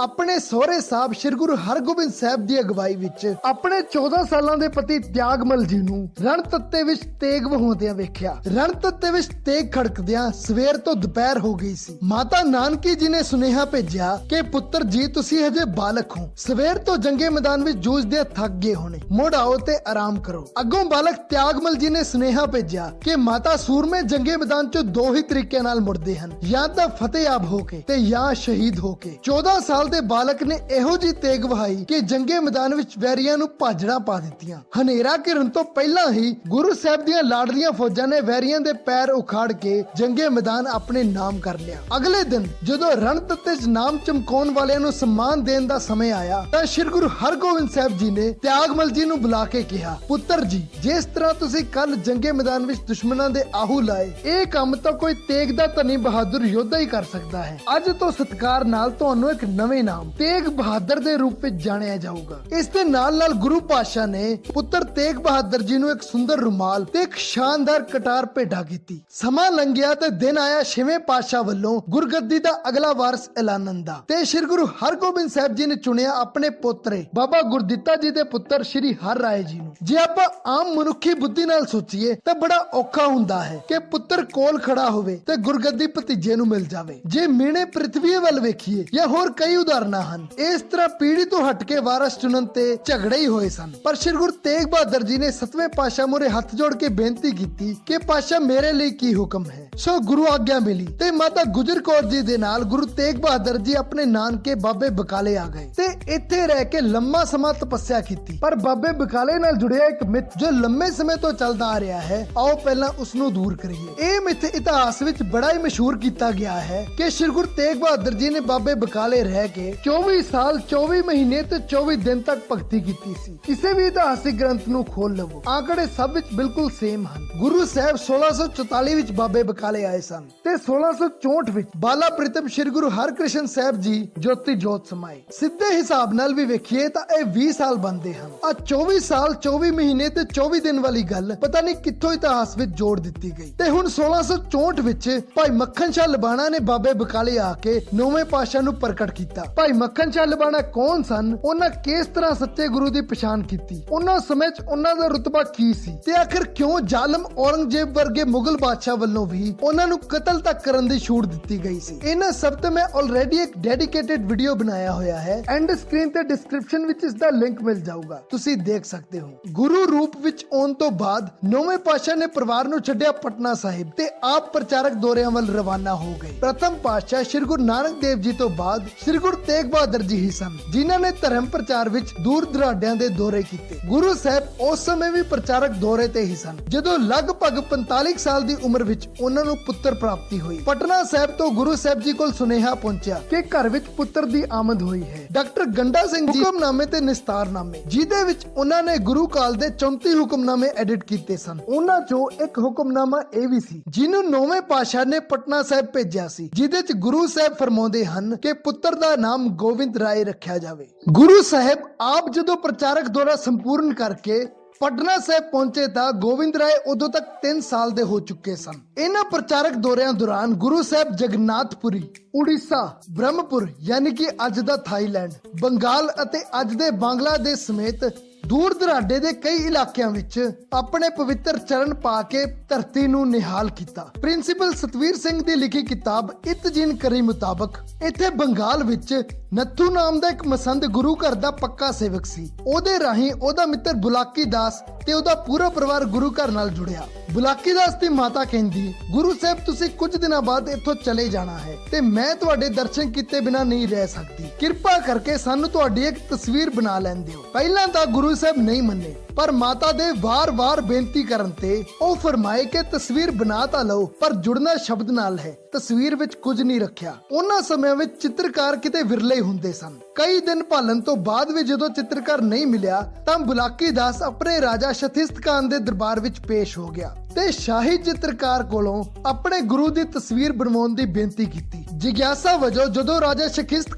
ਆਪਣੇ ਸਹੁਰੇ ਸਾਹਿਬ ਸ੍ਰੀ ਗੁਰੂ ਹਰਗੋਬਿੰਦ ਸਾਹਿਬ ਦੀ ਅਗਵਾਈ ਵਿੱਚ ਆਪਣੇ 14 ਸਾਲਾਂ ਦੇ ਪਤੀ ਤਿਆਗਮਲ ਜੀ ਨੂੰ ਰਣਤੱਤੇ ਵਿੱਚ ਤੇਗ ਵਹਾਉਂਦਿਆਂ ਵੇਖਿਆ। ਰਣਤੱਤੇ ਵਿੱਚ ਤੇਗ ਖੜਕਦਿਆਂ ਸਵੇਰ ਤੋਂ ਦੁਪਹਿਰ ਹੋ ਗਈ ਸੀ। ਮਾਤਾ ਨਾਨਕੀ ਜੀ ਨੇ ਸੁਨੇਹਾ ਭੇਜਿਆ ਕਿ ਪੁੱਤਰ ਜੀ ਤੁਸੀਂ ਹਜੇ ਬਾਲਕ ਹੋ, ਸਵੇਰ ਤੋਂ ਜੰਗੇ ਮੈਦਾਨ ਵਿੱਚ ਜੂਝਦੇ ਥੱਕ ਗਏ ਹੋਣੇ, ਮੁੜ ਆਓ ਤੇ ਆਰਾਮ ਕਰੋ। ਅੱਗੋਂ ਬਾਲਕ ਤਿਆਗਮਲ ਜੀ ਨੇ ਸੁਨੇਹਾ ਭੇਜਿਆ ਕਿ ਮਾਤਾ ਸੂਰਮੇ ਜੰਗੇ ਮੈਦਾਨ ਚੋਂ ਦੋ ਹੀ ਤਰੀਕੇ ਨਾਲ ਮੁੜਦੇ ਹਨ, ਜਾਂ ਤਾਂ ਫਤਿਹਯਾਬ ਹੋ ਕੇ ਤੇ ਜਾਂ ਸ਼ਹੀਦ ਹੋ ਕੇ। 14 ਸਾਲ ਦੇ ਬਾਲਕ ਨੇ ਇਹੋ ਜੀ ਤੇਗ ਵਹਾਈ ਕਿ ਜੰਗੇ ਮੈਦਾਨ ਵਿੱਚ ਵੈਰੀਆਂ ਨੂੰ ਭਾਜੜਾਂ ਪਾ ਦਿੱਤੀਆਂ। ਹਨੇਰਾ ਘਿਰਨ ਤੋਂ ਪਹਿਲਾਂ ਹੀ ਗੁਰੂ ਸਾਹਿਬ ਦੀਆਂ ਲਾਡਲੀਆਂ ਫੌਜਾਂ ਨੇ ਵੈਰੀਆਂ ਦੇ ਪੈਰ ਉਖਾੜ ਕੇ ਜੰਗੇ ਮੈਦਾਨ ਆਪਣੇ ਨਾਮ ਕਰ ਲਿਆ। ਅਗਲੇ ਦਿਨ ਜਦੋਂ ਰਣਤੱਤੇ 'ਚ ਨਾਮ ਚਮਕਾਉਣ ਵਾਲਿਆਂ ਨੂੰ ਸਨਮਾਨ ਦੇਣ ਦਾ ਸਮੇਂ ਆਇਆ ਤਾਂ ਸ੍ਰੀ ਗੁਰੂ ਹਰਗੋਬਿੰਦ ਸਾਹਿਬ ਜੀ ਨੇ ਤਿਆਗਮਲ ਜੀ ਨੂੰ ਬੁਲਾ ਕੇ ਕਿਹਾ, ਪੁੱਤਰ ਜੀ ਜਿਸ ਤਰ੍ਹਾਂ ਤੁਸੀਂ ਕੱਲ ਜੰਗੇ ਮੈਦਾਨ ਵਿੱਚ ਦੁਸ਼ਮਣਾਂ ਦੇ ਆਹੂ ਲਾਏ, ਇਹ ਕੰਮ ਤਾਂ ਕੋਈ ਤੇਗ ਦਾ ਧਨੀ ਬਹਾਦਰ ਯੋਧਾ ਹੀ ਕਰ ਸਕਦਾ ਹੈ। ਅੱਜ ਤੋਂ ਸਤਿਕਾਰ ਨਾਲ ਤੁਹਾਨੂੰ ਇੱਕ ਨਵੇਂ ਨਾਮ ਤੇਗ ਬਹਾਦਰ ਦੇ ਰੂਪ ਵਿੱਚ ਜਾਣਿਆ ਜਾਊਗਾ। ਇਸ ਦੇ ਨਾਲ ਨਾਲ ਗੁਰੂ ਪਾਤਸ਼ਾਹ ਨੇ ਪੁੱਤਰ ਤੇਗ ਬਹਾਦਰ ਜੀ ਨੂੰ ਇੱਕ ਸੁੰਦਰ ਰੁਮਾਲ ਤੇ ਇੱਕ ਸ਼ਾਨਦਾਰ ਕਟਾਰ ਭੇਟਾ ਕੀਤੀ। ਸਮਾਂ ਲੰਘਿਆ ਤੇ ਦਿਨ ਆਇਆ ਛੇਵੇਂ ਪਾਤਸ਼ਾਹ ਵੱਲੋਂ ਗੁਰਗੱਦੀ ਦਾ ਅਗਲਾ ਵਾਰਸ ਐਲਾਨਣ ਦਾ ਤੇ ਸ੍ਰੀ ਗੁਰੂ ਹਰਗੋਬਿੰਦ ਸਾਹਿਬ ਜੀ ਨੇ ਚੁਣਿਆ ਆਪਣੇ ਪੋਤਰੇ ਬਾਬਾ ਗੁਰਦਿੱਤਾ ਜੀ ਦੇ ਪੁੱਤਰ ਸ੍ਰੀ ਹਰ ਰਾਏ ਜੀ ਨੂੰ। ਜੇ ਆਪਾਂ ਆਮ ਮਨੁੱਖੀ ਬੁੱਧੀ ਨਾਲ ਸੋਚੀਏ ਤਾਂ ਬੜਾ ਔਖਾ ਹੁੰਦਾ ਹੈ ਕਿ ਪੁੱਤਰ ਕੋਲ ਖੜਾ ਹੋਵੇ ਤੇ ਗੁਰਗੱਦੀ ਭਤੀਜੇ ਨੂੰ ਮਿਲ ਜਾਵੇ। ਜੇ ਮੀਣੇ ਪ੍ਰਿਥਵੀ ਵੱਲ ਵੇਖੀਏ ਜਾਂ ਹੋਰ ਕਈ ਉਦਾਹਰਨਾਂ ਹਨ। ਇਸ ਤਰ੍ਹਾਂ ਪੀੜ੍ਹੀ ਤੋਂ ਹਟ ਕੇ ਵਾਰਸ ਚੁਣਨ ਤੇ ਝਗੜੇ ਹੀ ਹੋਏ ਸਨ। ਪਰ ਸ੍ਰੀ ਗੁਰੂ ਤੇਗ ਬਹਾਦਰ ਜੀ ਨੇ 7ਵੇਂ ਪਾਤਸ਼ਾਹ ਮੂਹਰੇ ਹੱਥ ਜੋੜ ਕੇ ਬੇਨਤੀ ਕੀਤੀ ਕਿ ਪਾਤਸ਼ਾਹ ਮੇਰੇ ਲਈ ਕੀ ਹੁਕਮ ਹੈ। ਸੋ ਗੁਰੂ ਆਗਿਆ ਮਿਲੀ ਤੇ ਮਾਤਾ ਗੁਜਰ ਕੌਰ ਜੀ ਦੇ ਨਾਲ ਗੁਰੂ ਤੇਗ ਬਹਾਦਰ ਜੀ ਆਪਣੇ ਨਾਨਕੇ ਬਾਬੇ ਬਕਾਲੇ ਆ ਗਏ ਤੇ ਇੱਥੇ ਰਹਿ ਕੇ ਲੰਮਾ ਸਮਾਂ ਤਪੱਸਿਆ ਕੀਤੀ। ਪਰ ਬਾਬੇ ਬਕਾਲੇ ਨਾਲ ਜੁੜਿਆ ਇੱਕ ਮਿੱਥ ਜੋ ਲੰਮੇ ਸਮੇਂ ਤੋਂ ਚੱਲਦਾ ਆ ਰਿਹਾ ਹੈ, ਆਓ ਪਹਿਲਾਂ ਉਸ ਨੂੰ ਦੂਰ ਕਰੀਏ। ਇਹ ਮਿੱਥ ਇਤਿਹਾਸ ਵਿੱਚ ਬੜਾ ਹੀ ਮਸ਼ਹੂਰ ਕੀਤਾ ਗਿਆ ਹੈ ਕਿ ਸ੍ਰੀ ਗੁਰੂ ਤੇਗ ਬਹਾਦਰ ਜੀ ਨੇ ਬਾਬੇ ਬਕਾਲੇ ਰਹਿ ਕੇ 24 ਸਾਲ 24 ਮਹੀਨੇ ਤੇ 24 ਦਿਨ ਤੱਕ ਭਗਤੀ ਕੀਤੀ ਸੀ। ਕਿਸੇ ਵੀ ਇਤਿਹਾਸਿਕ ਗ੍ਰੰਥ ਨੂੰ ਖੋਲ ਲਵੋ, ਆંકੜੇ ਸਭ ਵਿੱਚ ਬਿਲਕੁਲ ਸੇਮ ਹਨ। ਗੁਰੂ ਸਾਹਿਬ 1644 ਵਿੱਚ ਬਾਬੇ ਬਕਾਲੇ ਆਏ ਸਨ ਤੇ 1664 ਵਿੱਚ ਬਾਲਾ ਪ੍ਰੀਤਮ ਸ੍ਰੀ ਗੁਰੂ ਹਰਕ੍ਰਿਸ਼ਨ ਸਾਹਿਬ ਜੀ ਜੋਤੀ ਜੋਤ ਸਮਾਏ। ਸਿੱਧੇ ਹਿਸਾਬ ਨਾਲ ਵੀ ਵੇਖੀਏ ਤਾਂ ਇਹ 20 ਸਾਲ ਬਣਦੇ ਹਨ। ਆ 24 ਸਾਲ 24 ਮਹੀਨੇ ਤੇ 24 ਦਿਨ ਵਾਲੀ ਗੱਲ ਪਤਾ ਨਹੀਂ ਕਿੱਥੋਂ ਇਤਿਹਾਸ ਵਿੱਚ ਜੋੜ ਦਿੱਤੀ ਗਈ। ਤੇ ਹੁਣ 1664 ਵਿੱਚ ਭਾਈ ਮੱਖਣ ਸ਼ਾਹ ਲਬਾਣਾ ਨੇ ਬਾਬੇ ਬਕਾਲੇ ਆ ਕੇ 9ਵੇਂ ਪਾਤਸ਼ਾਹ ਨੂੰ ਪ੍ਰਗਟ ਕੀਤਾ। ਭਾਈ ਮੱਖਣ ਸ਼ਾਹ ਲਬਾਣਾ ਕੌਣ ਸਨ, ਉਹਨਾਂ ਕਿਸ ਤਰ੍ਹਾਂ ਸੱਚੇ ਗੁਰੂ ਦੀ ਪਛਾਣ ਕੀਤੀ, ਉਹਨਾਂ ਸਮੇਂ 'ਚ ਉਹਨਾਂ ਦਾ ਰੁਤਬਾ ਕੀ ਸੀ ਤੇ ਆਖਿਰ ਕਿਉਂ ਜ਼ਾਲਮ ਔਰੰਗਜ਼ੇਬ ਵਰਗੇ ਮੁਗਲ ਬਾਦਸ਼ਾਹ ਵੱਲੋਂ ਵੀ ਉਹਨਾਂ ਨੂੰ ਕਤਲ ਤੱਕ ਕਰਨ ਦੀ ਛੂਟ ਦਿੱਤੀ ਗਈ ਸੀ। ਇਹਨਾਂ ਸਭ ਤੇ ਮੈਂ ਆਲਰੇਡੀ ਇੱਕ ਡੈਡੀਕੇਟਿਡ ਵੀਡੀਓ ਬਣਾਇਆ ਹੋਇਆ ਹੈ। ਐਂਡ ਸਕਰੀਨ ਤੇ ਡਿਸਕ੍ਰਿਪਸ਼ਨ ਵਿੱਚ ਇਸ ਦਾ ਲਿੰਕ ਮਿਲ ਜਾਊਗਾ, ਤੁਸੀਂ ਦੇਖ ਸਕਦੇ ਹੋ। ਗੁਰੂ ਰੂਪ ਵਿੱਚ ਆਉਣ ਤੋਂ ਬਾਅਦ 9ਵੇਂ ਪਾਤਸ਼ਾਹ ਨੇ ਪਰਿਵਾਰ ਨੂੰ ਛੱਡਿਆ ਪਟਨਾ ਸਾਹਿਬ ਤੇ ਆਪ ਪ੍ਰਚਾਰਕ ਦੌਰਿਆਂ ਵੱਲ ਰਵਾਨਾ ਹੋ ਗਏ। ਪ੍ਰਥਮ ਪਾਤਸ਼ਾਹ ਸ੍ਰੀ ਗੁਰੂ ਨਾਨਕ ਦੇਵ ਜੀ ਤੋਂ ਬਾਅਦ ਸ੍ਰੀ ਗੁਰੂ ਤੇਗ ਬਹਾਦਰ ਜੀ ਹੀ ਸਨ ਜਿਨ੍ਹਾਂ ਨੇ ਧਰਮ ਪ੍ਰਚਾਰ ਵਿੱਚ ਦੂਰ ਦੁਰਾਡਿਆਂ ਦੇ ਦੌਰੇ ਕੀਤੇ। ਗੁਰੂ ਸਾਹਿਬ ਉਸ ਸਮੇਂ ਵੀ ਪ੍ਰਚਾਰਕ ਦੌਰੇ ਤੇ ਹੀ ਸਨ ਜਦੋਂ ਲਗਭਗ 45 ਸਾਲ ਦੀ ਉਮਰ ਵਿੱਚ ਉਹਨਾਂ ਨੂੰ ਪੁੱਤਰ ਪ੍ਰਾਪਤੀ ਹੋਈ। ਪਟਨਾ ਸਾਹਿਬ ਤੋਂ ਗੁਰੂ ਸਾਹਿਬ ਜੀ ਕੋਲ ਸੁਨੇਹਾ ਪਹੁੰਚਿਆ ਕਿ ਘਰ ਵਿੱਚ ਪੁੱਤਰ ਦੀ ਆਮਦ ਹੋਈ ਹੈ। ਡਾਕਟਰ ਗੰਡਾ ਸਿੰਘ ਜੀ ਹੁਕਮਨਾਮੇ ਤੇ ਨਿਸਤਾਰਨਾਮੇ, ਜਿਹਦੇ ਵਿੱਚ ਉਹਨਾਂ ਨੇ ਗੁਰੂ ਕਾਲ ਦੇ 34 ਹੁਕਮਨਾਮੇ ਐਡਿਟ ਕੀਤੇ ਸਨ। ਉਹਨਾਂ ਚੋਂ ਇੱਕ ਹੁਕਮਨਾਮਾ ਇਹ ਵੀ ਸੀ ਜਿਹਨੂੰ 9ਵੇਂ ਪਾਤਸ਼ਾਹ ਨੇ ਪਟਨਾ ਸਾਹਿਬ ਭੇਜਿਆ ਸੀ, ਜਿਹਦੇ ਵਿੱਚ ਗੁਰੂ ਸਾਹਿਬ ਫਰਮਾਉਂਦੇ ਹਨ ਕਿ ਪੁੱਤਰ ਦਾ ਨਾਮ ਗੋਬਿੰਦ ਰਾਏ ਰੱਖਿਆ ਜਾਵੇ। ਗੁਰੂ ਸਾਹਿਬ ਆਪ ਜਦੋਂ ਪ੍ਰਚਾਰਕ ਦੌਰਾ ਸੰਪੂਰਨ ਕਰਕੇ ਪਟਨਾ ਸਾਹਿਬ ਪਹੁੰਚੇ ਤਾਂ ਗੋਬਿੰਦ ਰਾਏ ਉਦੋਂ ਤੱਕ 3 ਸਾਲ ਦੇ ਹੋ ਚੁੱਕੇ ਸਨ। ਇਹਨਾਂ ਪ੍ਰਚਾਰਕ ਦੌਰਿਆਂ ਦੌਰਾਨ ਗੁਰੂ ਸਾਹਿਬ ਜਗन्नाथपुरी, ਉੜੀਸਾ, ਬ੍ਰਹਮਪੁਰ ਯਾਨੀ ਕਿ ਅੱਜ ਦਾ ਥਾਈਲੈਂਡ, ਬੰਗਾਲ ਅਤੇ ਅੱਜ ਦੇ ਬੰਗਲਾਦੇਸ਼ ਸਮੇਤ ਦੂਰ ਦਰਾਡੇ ਦੇ ਕਈ ਇਲਾਕਿਆਂ ਵਿੱਚ ਆਪਣੇ ਪਵਿੱਤਰ ਚਰਨ ਪਾ ਕੇ ਧਰਤੀ ਨੂੰ ਨਿਹਾਲ ਕੀਤਾ। ਪ੍ਰਿੰਸੀਪਲ ਸਤਵੀਰ ਸਿੰਘ ਦੀ ਲਿਖੀ ਕਿਤਾਬ ਇਤ ਜਿਨ ਕਰੀ ਮੁਤਾਬਕ ਇੱਥੇ ਬੰਗਾਲ ਵਿੱਚ ਨੱਥੂ ਨਾਮ ਦਾ ਇੱਕ ਮਸੰਦ ਗੁਰੂ ਘਰ ਦਾ ਪੱਕਾ ਸੇਵਕ ਸੀ। ਉਹਦੇ ਰਾਹੀਂ ਉਹਦਾ ਮਿੱਤਰ ਬੁਲਾਕੀ ਦਾਸ ਤੇ ਉਹਦਾ ਪੂਰਾ ਪਰਿਵਾਰ ਗੁਰੂ ਘਰ ਨਾਲ ਜੁੜਿਆ। ਬੁਲਾਕੀ ਦਾਸ ਦੀ ਮਾਤਾ ਕਹਿੰਦੀ, ਗੁਰੂ ਸਾਹਿਬ ਤੁਸੀਂ ਕੁਝ ਦਿਨਾਂ ਬਾਅਦ ਇੱਥੋਂ ਚਲੇ ਜਾਣਾ ਹੈ ਤੇ ਮੈਂ ਤੁਹਾਡੇ ਦਰਸ਼ਨ ਕੀਤੇ ਬਿਨਾ ਨਹੀਂ ਰਹਿ ਸਕਦੀ। ਕਿਰਪਾ ਕਰਕੇ ਸਾਨੂੰ ਤੁਹਾਡੀ ਇੱਕ ਤਸਵੀਰ ਬਣਾ ਲੈਣ ਦਿਓ। ਪਹਿਲਾਂ ਤਾਂ ਗੁਰੂ ਸਾਹਿਬ ਨਹੀਂ ਮੰਨੇ, ਪਰ ਮਾਤਾ ਦੇ ਵਾਰ-ਵਾਰ ਬੇਨਤੀ ਕਰਨ ਤੇ ਉਹ ਫਰਮਾਏ ਕਿ ਤਸਵੀਰ ਬਣਾ ਤਾਂ ਲਓ ਪਰ ਜੁੜਨਾ ਸ਼ਬਦ ਨਾਲ ਹੈ। ਤਸਵੀਰ ਵਿੱਚ ਕੁਝ ਨਹੀਂ ਰੱਖਿਆ। ਉਹਨਾਂ ਸਮਿਆਂ ਵਿੱਚ ਚਿੱਤਰਕਾਰ ਕਿਤੇ ਵਿਰਲੇ ਹੁੰਦੇ ਸਨ। ਕਈ ਦਿਨ ਭਾਲਣ ਤੋਂ ਬਾਅਦ ਵੀ ਜਦੋਂ ਚਿੱਤਰਕਾਰ ਨਹੀਂ ਮਿਲਿਆ ਤਾਂ ਬੁਲਾਕੀ ਦਾਸ ਆਪਣੇ ਰਾਜਾ ਸ਼ਤਿਸਤ ਖਾਨ ਦੇ ਦਰਬਾਰ ਵਿੱਚ ਪੇਸ਼ ਹੋ ਗਿਆ। ਤੇ ਸ਼ਾਹੀ ਚਿੱਤਰਕਾਰ ਕੋਲੋਂ ਆਪਣੇ ਗੁਰੂ ਦੀ ਤਸਵੀਰ ਬਣਵਾਉਣ ਦੀ ਬੇਨਤੀ ਕੀਤੀ। ਜਿਗਿਆਸਾ ਵਜੋਂ ਜਦੋਂ ਰਾਜਾ ਸ਼ਕਿਸਤ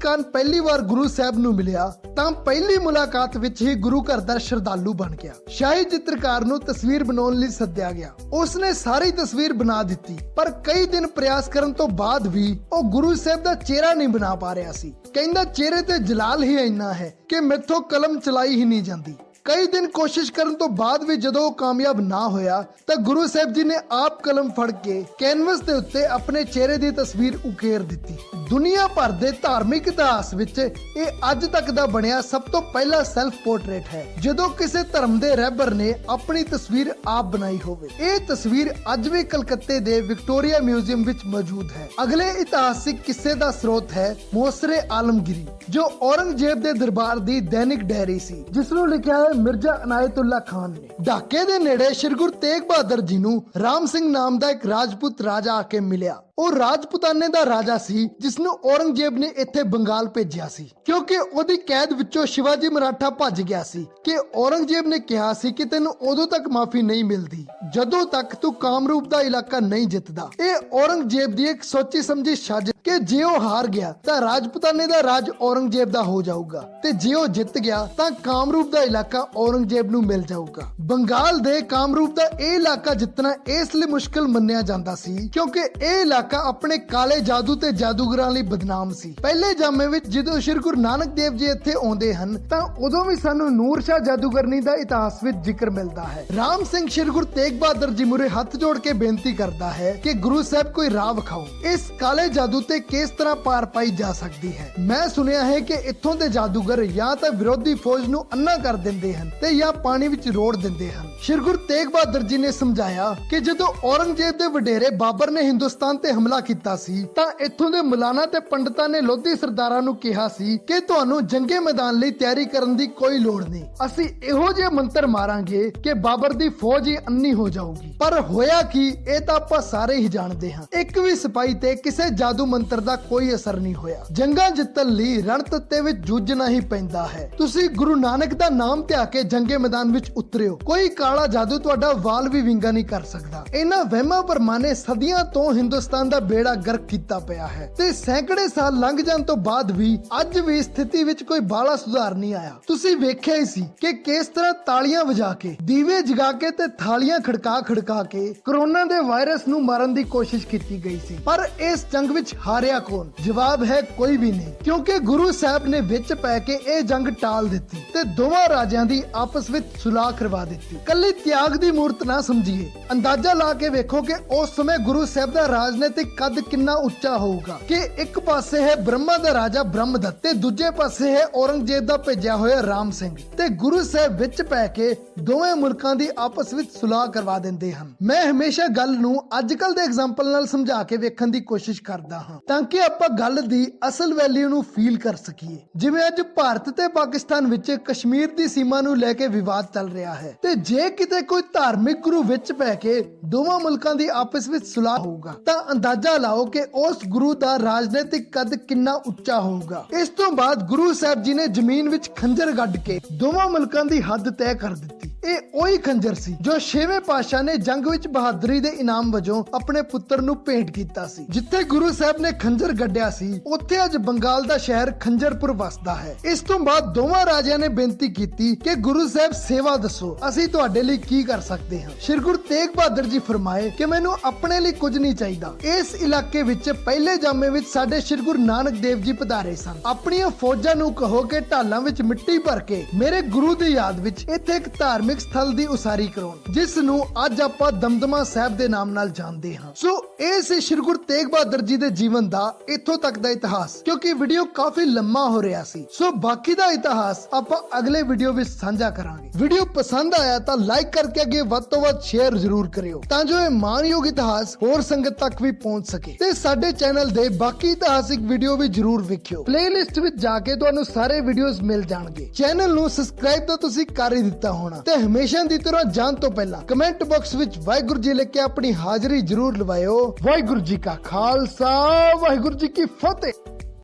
ਖਾਨ ਪਹਿਲੀ ਵਾਰ ਗੁਰੂ ਸਾਹਿਬ ਨੂੰ ਮਿਲਿਆ ਤਾਂ ਪਹਿਲੀ ਮੁਲਾਕਾਤ ਵਿੱਚ ਹੀ ਗੁਰੂ ਘਰ ਦਾ ਸ਼ਰਧਾਲੂ ਬਣ ਗਿਆ। ਸ਼ਾਹੀ ਚਿੱਤਰਕਾਰ ਨੂੰ ਤਸਵੀਰ ਬਣਾਉਣ ਲਈ ਸੱਦਿਆ ਗਿਆ। ਉਸਨੇ ਸਾਰੀ ਤਸਵੀਰ ਬਣਾ ਦਿੱਤੀ, ਪਰ ਕਈ ਦਿਨ ਪ੍ਰਯਾਸ ਕਰਨ ਤੋਂ ਬਾਅਦ ਵੀ ਉਹ ਗੁਰੂ ਸਾਹਿਬ ਦਾ ਚਿਹਰਾ ਨਹੀਂ ਬਣਾ ਪਾ ਰਿਹਾ ਸੀ। ਕਹਿੰਦਾ ਚਿਹਰੇ ਤੇ ਜਲਾਲ ਹੀ ਇੰਨਾ ਹੈ ਕਿ ਮੈਥੋਂ ਕਲਮ ਚਲਾਈ ਹੀ ਨਹੀਂ ਜਾਂਦੀ। ਕਈ ਦਿਨ ਕੋਸ਼ਿਸ਼ ਕਰਨ ਤੋਂ ਬਾਅਦ ਵੀ ਜਦੋਂ ਉਹ ਕਾਮਯਾਬ ਨਾ ਹੋਇਆ ਤਾਂ ਗੁਰੂ ਸਾਹਿਬ ਜੀ ਨੇ ਆਪ ਕਲਮ ਫੜ ਕੇ ਕੈਨਵਸ ਦੇ ਉੱਤੇ ਆਪਣੇ ਚਿਹਰੇ ਦੀ ਤਸਵੀਰ ਉਕੇਰ ਦਿੱਤੀ। ਦੁਨੀਆ ਭਰ ਦੇ ਧਾਰਮਿਕ ਇਤਿਹਾਸ ਵਿੱਚ ਇਹ ਅੱਜ ਤੱਕ ਦਾ ਬਣਿਆ ਸਭ ਤੋਂ ਪਹਿਲਾ ਸੈਲਫ ਪੋਰਟਰੇਟ ਹੈ ਜਦੋਂ ਕਿਸੇ ਧਰਮ ਦੇ ਰਹਿਬਰ ਨੇ ਆਪਣੀ ਤਸਵੀਰ ਆਪ ਬਣਾਈ ਹੋਵੇ। ਇਹ ਤਸਵੀਰ ਅੱਜ ਵੀ ਕਲਕੱਤੇ ਦੇ ਵਿਕਟੋਰੀਆ ਮਿਊਜ਼ੀਅਮ ਵਿੱਚ ਮੌਜੂਦ ਹੈ। ਅਗਲੇ ਇਤਿਹਾਸਿਕ ਕਿੱਸੇ ਦਾ ਸਰੋਤ ਹੈ ਮੋਸਰੇ ਆਲਮਗੀਰੀ, ਜੋ ਔਰੰਗਜ਼ੇਬ ਦੇ ਦਰਬਾਰ ਦੀ ਦੈਨਿਕ ਡਾਇਰੀ ਸੀ, ਜਿਸ ਨੂੰ ਲਿਖਿਆ ਹੈ ਮਿਰਜ਼ਾ ਅਨਾਇਤੁੱਲਾ ਖਾਨ ਨੇ। ਢਾਕੇ ਦੇ ਨੇੜੇ ਸ਼੍ਰੀ ਗੁਰੂ ਤੇਗ ਬਹਾਦਰ ਜੀ ਨੂੰ ਰਾਮ ਸਿੰਘ ਨਾਮ ਦਾ ਇੱਕ ਰਾਜਪੂਤ ਰਾਜਾ ਆ ਕੇ ਮਿਲਿਆ। ਉਹ ਰਾਜਪੂਤਾਨੇ ਦਾ ਰਾਜਾ ਸੀ ਜਿਸ ਨੂੰ ਔਰੰਗਜ਼ੇਬ ਨੇ ਇੱਥੇ ਬੰਗਾਲ ਭੇਜਿਆ ਸੀ, ਕਿਉਂਕਿ ਉਹਦੀ ਕੈਦ ਵਿੱਚੋਂ ਸ਼ਿਵਾਜੀ ਮਰਾਠਾ ਭੱਜ ਗਿਆ ਸੀ ਕਿ ਔਰੰਗਜ਼ੇਬ ਨੇ ਕਿਹਾ ਸੀ ਕਿ ਤੈਨੂੰ ਉਦੋਂ ਤੱਕ ਮਾਫੀ ਨਹੀਂ ਮਿਲਦੀ ਜਦੋਂ ਤੱਕ ਤੂੰ ਕਾਮਰੂਪ ਦਾ ਇਲਾਕਾ ਨਹੀਂ ਜਿੱਤਦਾ। ਇਹ ਔਰੰਗਜ਼ੇਬ ਦੀ ਇੱਕ ਸੋਚੀ ਸਮਝੀ ਸਾਜ਼ਿਸ਼ ਕਿ ਜੇ ਉਹ ਹਾਰ ਗਿਆ ਤਾਂ ਰਾਜਪੂਤਾਨੇ ਦਾ ਰਾਜ ਔਰੰਗਜ਼ੇਬ ਦਾ ਹੋ ਜਾਊਗਾ ਤੇ ਜੇ ਉਹ ਜਿੱਤ ਗਿਆ ਤਾਂ ਕਾਮਰੂਪ ਦਾ ਇਲਾਕਾ ਔਰੰਗਜ਼ੇਬ ਨੂੰ ਮਿਲ ਜਾਊਗਾ। ਬੰਗਾਲ ਦੇ ਕਾਮਰੂਪ ਦਾ ਇਹ ਇਲਾਕਾ ਜਿੱਤਣਾ ਇਸ ਲਈ ਮੁਸ਼ਕਲ ਮੰਨਿਆ ਜਾਂਦਾ ਸੀ ਕਿਉਂਕਿ ਇਹ ਇਲਾਕਾ ਆਪਣੇ ਕਾਲੇ ਜਾਦੂ ਤੇ ਜਾਦੂਗਰਾਂ ਲਈ ਬਦਨਾਮ ਸੀ। ਪਹਿਲੇ ਜਾਮੇ ਵਿੱਚ ਜਦੋਂ ਸ਼੍ਰੀ ਗੁਰੂ ਨਾਨਕ ਦੇਵ ਜੀ ਇੱਥੇ ਆਉਂਦੇ ਹਨ ਤਾਂ ਉਦੋਂ ਵੀ ਸਾਨੂੰ ਨੂਰ ਸ਼ਾਹ ਜਾਦੂਗਰਨੀ ਦਾ ਇਤਿਹਾਸ ਵਿੱਚ ਜ਼ਿਕਰ ਮਿਲਦਾ ਹੈ। ਰਾਮ ਸਿੰਘ ਸ਼੍ਰੀ ਗੁਰੂ ਤੇਗ ਬਹਾਦਰ ਜੀ ਮੂਹਰੇ ਹੱਥ ਜੋੜ ਕੇ ਬੇਨਤੀ ਕਰਦਾ ਹੈ ਕਿ ਗੁਰੂ ਸਾਹਿਬ ਕੋਈ ਰਾਹ ਵਿਖਾਓ, ਇਸ ਕਾਲੇ ਜਾਦੂ ਤੇ ਕਿਸ ਤਰ੍ਹਾਂ ਪਾਰ ਪਾਈ ਜਾ ਸਕਦੀ ਹੈ। ਮੈਂ ਸੁਣਿਆ ਹੈ ਕਿ ਇੱਥੋਂ ਦੇ ਜਾਦੂਗਰ ਜਾਂ ਤਾਂ ਵਿਰੋਧੀ ਫੌਜ ਨੂੰ ਅੰਨਾ ਕਰ ਦਿੰਦੇ ਹਨ ਤੇ ਜਾਂ ਪਾਣੀ ਵਿੱਚ ਰੋੜ ਦਿੰਦੇ ਹਨ। ਸ਼੍ਰੀ ਗੁਰੂ ਤੇਗ ਬਹਾਦਰ ਜੀ ਨੇ ਸਮਝਾਇਆ ਕਿ ਜਦੋਂ ਔਰੰਗਜ਼ੇਬ ਦੇ ਵਡੇਰੇ ਬਾਬਰ ਨੇ ਹਿੰਦੁਸਤਾਨ ਤੇ ਹਮਲਾ ਕੀਤਾ ਸੀ ਤਾਂ ਇੱਥੋਂ ਦੇ ਮੌਲਾਨਾ ਤੇ ਪੰਡਤਾਂ ਨੇ ਲੋਧੀ ਸਰਦਾਰਾਂ ਨੂੰ ਕਿਹਾ ਸੀ ਕਿ ਤੁਹਾਨੂੰ ਜੰਗੇ ਮੈਦਾਨ ਲਈ ਤਿਆਰੀ ਕਰਨ ਦੀ ਕੋਈ ਲੋੜ ਨਹੀਂ, ਅਸੀਂ ਇਹੋ ਜਿਹੇ ਮੰਤਰ ਮਾਰਾਂਗੇ ਕਿ ਬਾਬਰ ਦੀ ਫੌਜ ਹੀ ਅੰਨੀ ਹੋ ਜਾਊਗੀ। ਪਰ ਹੋਇਆ ਕੀ, ਇਹ ਤਾਂ ਆਪਾਂ ਸਾਰੇ ਹੀ ਜਾਣਦੇ ਹਾਂ। ਇੱਕ ਵੀ ਸਿਪਾਹੀ ਤੇ ਕਿਸੇ ਜਾਦੂ ਮੰਤਰ ਦਾ ਕੋਈ ਅਸਰ ਨਹੀਂ ਹੋਇਆ। ਜੰਗਾਂ ਜਿੱਤਣ ਲਈ ਰਣਤੱਤੇ ਵਿੱਚ ਜੂਝਣਾ ਹੀ ਪੈਂਦਾ ਹੈ। ਤੁਸੀਂ ਗੁਰੂ ਨਾਨਕ ਦਾ ਨਾਮ ਧਿਆ ਕੇ ਜੰਗੇ ਮੈਦਾਨ ਵਿੱਚ ਉਤਰਿਓ, ਕੋਈ ਕਾਲਾ ਜਾਦੂ ਤੁਹਾਡਾ ਵਾਲ ਵੀ ਵਿੰਗਾ ਨਹੀਂ ਕਰ ਸਕਦਾ। ਇਹਨਾਂ ਵਹਿਮਾਂ ਭਰਮਾਂ ਨੇ ਸਦੀਆਂ ਤੋਂ ਹਿੰਦੁਸਤਾਨ ਦਾ ਬੇੜਾ ਗਰਕ ਕੀਤਾ ਪਿਆ ਹੈ ਤੇ ਸੈਂਕੜੇ ਸਾਲ ਲੰਘ ਜਾਣ ਤੋਂ ਬਾਅਦ ਵੀ ਅੱਜ ਵੀ ਸਥਿਤੀ ਵਿੱਚ ਕੋਈ ਬਾਲਾ ਸੁਧਾਰ ਨਹੀਂ ਆਇਆ। ਤੁਸੀਂ ਵੇਖਿਆ ਹੀ ਸੀ ਕਿ ਕਿਸ ਤਰ੍ਹਾਂ ਤਾਲੀਆਂ ਵਜਾ ਕੇ, ਦੀਵੇ ਜਗਾ ਕੇ ਤੇ ਥਾਲੀਆਂ ਖੜਕਾ ਕੇ ਕਰੋਨਾ ਦੇ ਵਾਇਰਸ ਨੂੰ ਮਾਰਨ ਦੀ ਕੋਸ਼ਿਸ਼ ਕੀਤੀ ਗਈ ਸੀ। ਪਰ ਇਸ ਜੰਗ ਵਿੱਚ ਹਾਰਿਆ ਕੌਣ? ਜਵਾਬ ਹੈ ਕੋਈ ਵੀ ਨਹੀਂ, ਕਿਉਂਕਿ ਗੁਰੂ ਸਾਹਿਬ ਨੇ ਵਿੱਚ ਪੈ ਕੇ ਇਹ ਜੰਗ ਟਾਲ ਦਿੱਤੀ ਤੇ ਦੋਵਾਂ ਰਾਜਿਆਂ ਦੀ ਆਪਸ ਵਿੱਚ ਸੁਲਾਹ ਕਰਵਾ ਦਿੱਤੀ। ਕੱਲੀ ਤਿਆਗ ਦੀ ਮੂਰਤ ਨਾ ਸਮਝੀਏ, ਅੰਦਾਜ਼ਾ ਲਾ ਕੇ ਵੇਖੋ ਕਿ ਉਸ ਸਮੇਂ ਗੁਰੂ ਸਾਹਿਬ ਦਾ ਰਾਜਨੀਤਿਕ ਕੱਦ ਕਿੰਨਾ ਉੱਚਾ ਹੋਊਗਾ ਕਿ ਇੱਕ ਪਾਸੇ ਹੈ ਬ੍ਰਹਮਾ ਦਾ ਰਾਜਾ ਬ੍ਰਹਮਦੱਤ ਤੇ ਦੂਜੇ ਪਾਸੇ ਹੈ ਔਰੰਗਜ਼ੇਬ ਦਾ ਭੇਜਿਆ ਹੋਇਆ ਰਾਮ ਸਿੰਘ, ਤੇ ਗੁਰੂ ਸਾਹਿਬ ਵਿੱਚ ਪੈ ਕੇ ਦੋਵੇਂ ਮੁਲਕਾਂ ਦੀ ਆਪਸ ਵਿੱਚ ਸੁਲਾਹ ਕਰਵਾ ਦਿੰਦੇ ਹਨ। ਮੈਂ ਹਮੇਸ਼ਾ ਗੱਲ ਨੂੰ ਅੱਜਕੱਲ ਦੇ ਐਗਜ਼ਾਮਪਲ ਨਾਲ ਸਮਝਾ ਕੇ ਵੇਖਣ ਦੀ ਕੋਸ਼ਿਸ਼ ਕਰਦਾ ਹਾਂ ਤਾਂ ਕਿ ਆਪਾਂ ਗੱਲ ਦੀ ਅਸਲ ਵੈਲਿਊ ਨੂੰ ਫੀਲ ਕਰ ਸਕੀਏ। ਜਿਵੇਂ ਅੱਜ ਭਾਰਤ ਤੇ ਪਾਕਿਸਤਾਨ ਵਿੱਚ ਕਸ਼ਮੀਰ ਦੀ ਸੀਮਾ ਨੂੰ ਲੈ ਕੇ ਵਿਵਾਦ ਚੱਲ ਰਿਹਾ ਹੈ ਤੇ ਜੇ ਕਿਤੇ ਕੋਈ ਧਾਰਮਿਕ ਗੁਰੂ ਵਿੱਚ ਪੈ ਕੇ ਦੋਵਾਂ ਮੁਲਕਾਂ ਦੀ ਆਪਸ ਵਿੱਚ ਸੁਲਾਹ ਹੋਊਗਾ ਤਾਂ ਅੰਦਾਜ਼ਾ ਲਾਓ ਕਿ ਉਸ ਗੁਰੂ ਦਾ ਰਾਜਨੀਤਿਕ ਕੱਦ ਕਿੰਨਾ ਉੱਚਾ ਹੋਊਗਾ। ਇਸ ਤੋਂ ਬਾਅਦ ਗੁਰੂ ਸਾਹਿਬ ਜੀ ਨੇ ਜ਼ਮੀਨ ਵਿੱਚ ਖੰਜਰ ਗੱਡ ਕੇ ਦੋਵਾਂ ਮੁਲਕਾਂ ਦੀ ਹੱਦ ਤੈਅ ਕਰ ਦਿੱਤੀ। ਇਹ ਉਹੀ ਖੰਜਰ ਸੀ ਜੋ ਛੇਵੇਂ ਪਾਤਸ਼ਾਹ ਨੇ ਜੰਗ ਵਿੱਚ ਬਹਾਦਰੀ ਦੇ ਇਨਾਮ ਵਜੋਂ ਆਪਣੇ ਪੁੱਤਰ ਨੂੰ ਭੇਂਟ ਕੀਤਾ ਸੀ। ਜਿੱਥੇ ਗੁਰੂ ਸਾਹਿਬ ਨੇ ਖੰਜਰ ਗੱਡਿਆ ਸੀ ਉੱਥੇ ਅੱਜ ਬੰਗਾਲ ਦਾ ਸ਼ਹਿਰ ਖੰਜਰਪੁਰ ਵਸਦਾ ਹੈ। ਇਸ ਤੋਂ ਬਾਅਦ ਦੋਵਾਂ ਰਾਜਿਆਂ ਨੇ ਬੇਨਤੀ ਕੀਤੀ ਕਿ ਗੁਰੂ ਸਾਹਿਬ ਸੇਵਾ ਦੱਸੋ, ਅਸੀਂ ਤੁਹਾਡੇ ਲਈ ਕੀ ਕਰ ਸਕਦੇ ਹਾਂ। ਸ਼੍ਰੀ ਗੁਰੂ ਤੇਗ ਬਹਾਦਰ ਜੀ ਫਰਮਾਏ ਕਿ ਮੈਨੂੰ ਆਪਣੇ ਲਈ ਕੁਝ ਨਹੀਂ ਚਾਹੀਦਾ। ਇਸ ਇਲਾਕੇ ਵਿੱਚ ਪਹਿਲੇ ਜਾਮੇ ਵਿੱਚ ਸਾਡੇ ਸ਼੍ਰੀ ਗੁਰੂ ਨਾਨਕ ਦੇਵ ਜੀ ਪਧਾਰੇ ਸਨ। ਆਪਣੀਆਂ ਫੌਜਾਂ ਨੂੰ ਕਹੋ ਕਿ ਢਾਲਾਂ ਵਿੱਚ ਮਿੱਟੀ ਭਰ ਕੇ ਮੇਰੇ ਗੁਰੂ ਦੀ ਯਾਦ ਵਿੱਚ ਇੱਥੇ ਇੱਕ ਧਾਰਮਿਕ ਸਥਲ ਦੀ ਉਸਾਰੀ ਕਰਾਉਣ, ਜਿਸ ਨੂੰ ਅੱਜ ਆਪਾਂ ਦਮਦਮਾ ਸਾਹਿਬ ਦੇ ਨਾਮ ਨਾਲ ਜਾਣਦੇ ਹਾਂ। ਸੋ ਇਹ ਸੀ ਸ਼੍ਰੀ ਗੁਰੂ ਤੇਗ ਬਹਾਦਰ ਜੀ ਦੇ ਜੀਵਨ ਦਾ ਇੱਥੋਂ ਤੱਕ ਦਾ ਇਤਿਹਾਸ। ਕਿਉਂਕਿ ਵੀਡੀਓ ਕਾਫੀ ਲੰਮਾ ਹੋ ਰਿਹਾ ਸੀ, ਸੋ ਬਾਕੀ ਦਾ ਇਤਿਹਾਸ ਆਪਾਂ ਅਗਲੇ ਵੀਡੀਓ ਵਿੱਚ ਸਾਂਝਾ ਕਰਾਂਗੇ। ਵੀਡੀਓ ਪਸੰਦ ਆਇਆ ਤਾਂ ਲਾਈਕ ਕਰਕੇ ਅੱਗੇ ਵੱਧ ਤੋਂ ਵੱਧ ਸ਼ੇਅਰ ਜ਼ਰੂਰ ਕਰਿਓ ਤਾਂ ਜੋ ਇਹ ਮਾਣਯੋਗ ਇਤਿਹਾਸ ਹੋਰ ਸੰਗਤ ਤੱਕ ਵੀ ਪਹੁੰਚ ਸਕੇ। ਤੇ ਸਾਡੇ ਚੈਨਲ ਦੇ ਬਾਕੀ ਇਤਿਹਾਸਿਕ ਵੀਡੀਓ ਵੀ ਜ਼ਰੂਰ ਵੇਖਿਓ। ਪਲੇਲਿਸਟ ਵਿੱਚ ਜਾ ਕੇ ਤੁਹਾਨੂੰ ਸਾਰੇ ਵੀਡੀਓਜ਼ ਮਿਲ ਜਾਣਗੇ। ਚੈਨਲ ਨੂੰ ਸਬਸਕ੍ਰਾਈਬ ਤਾਂ ਤੁਸੀਂ ਕਰ ਹੀ ਦਿੱਤਾ ਹੋਣਾ ਤੇ ਹਮੇਸ਼ਾ ਦੀ ਤਰ੍ਹਾਂ ਜਾਣ ਤੋਂ ਪਹਿਲਾਂ ਕਮੈਂਟ ਬਾਕਸ ਵਿੱਚ ਵਾਹਿਗੁਰੂ ਜੀ ਲਿਖ ਕੇ ਆਪਣੀ ਹਾਜ਼ਰੀ ਜ਼ਰੂਰ ਲਵਾਇਓ। ਵਾਹਿਗੁਰੂ ਜੀ ਕਾ ਖਾਲਸਾ, ਵਾਹਿਗੁਰੂ ਜੀ ਕੀ ਫਤਿਹ।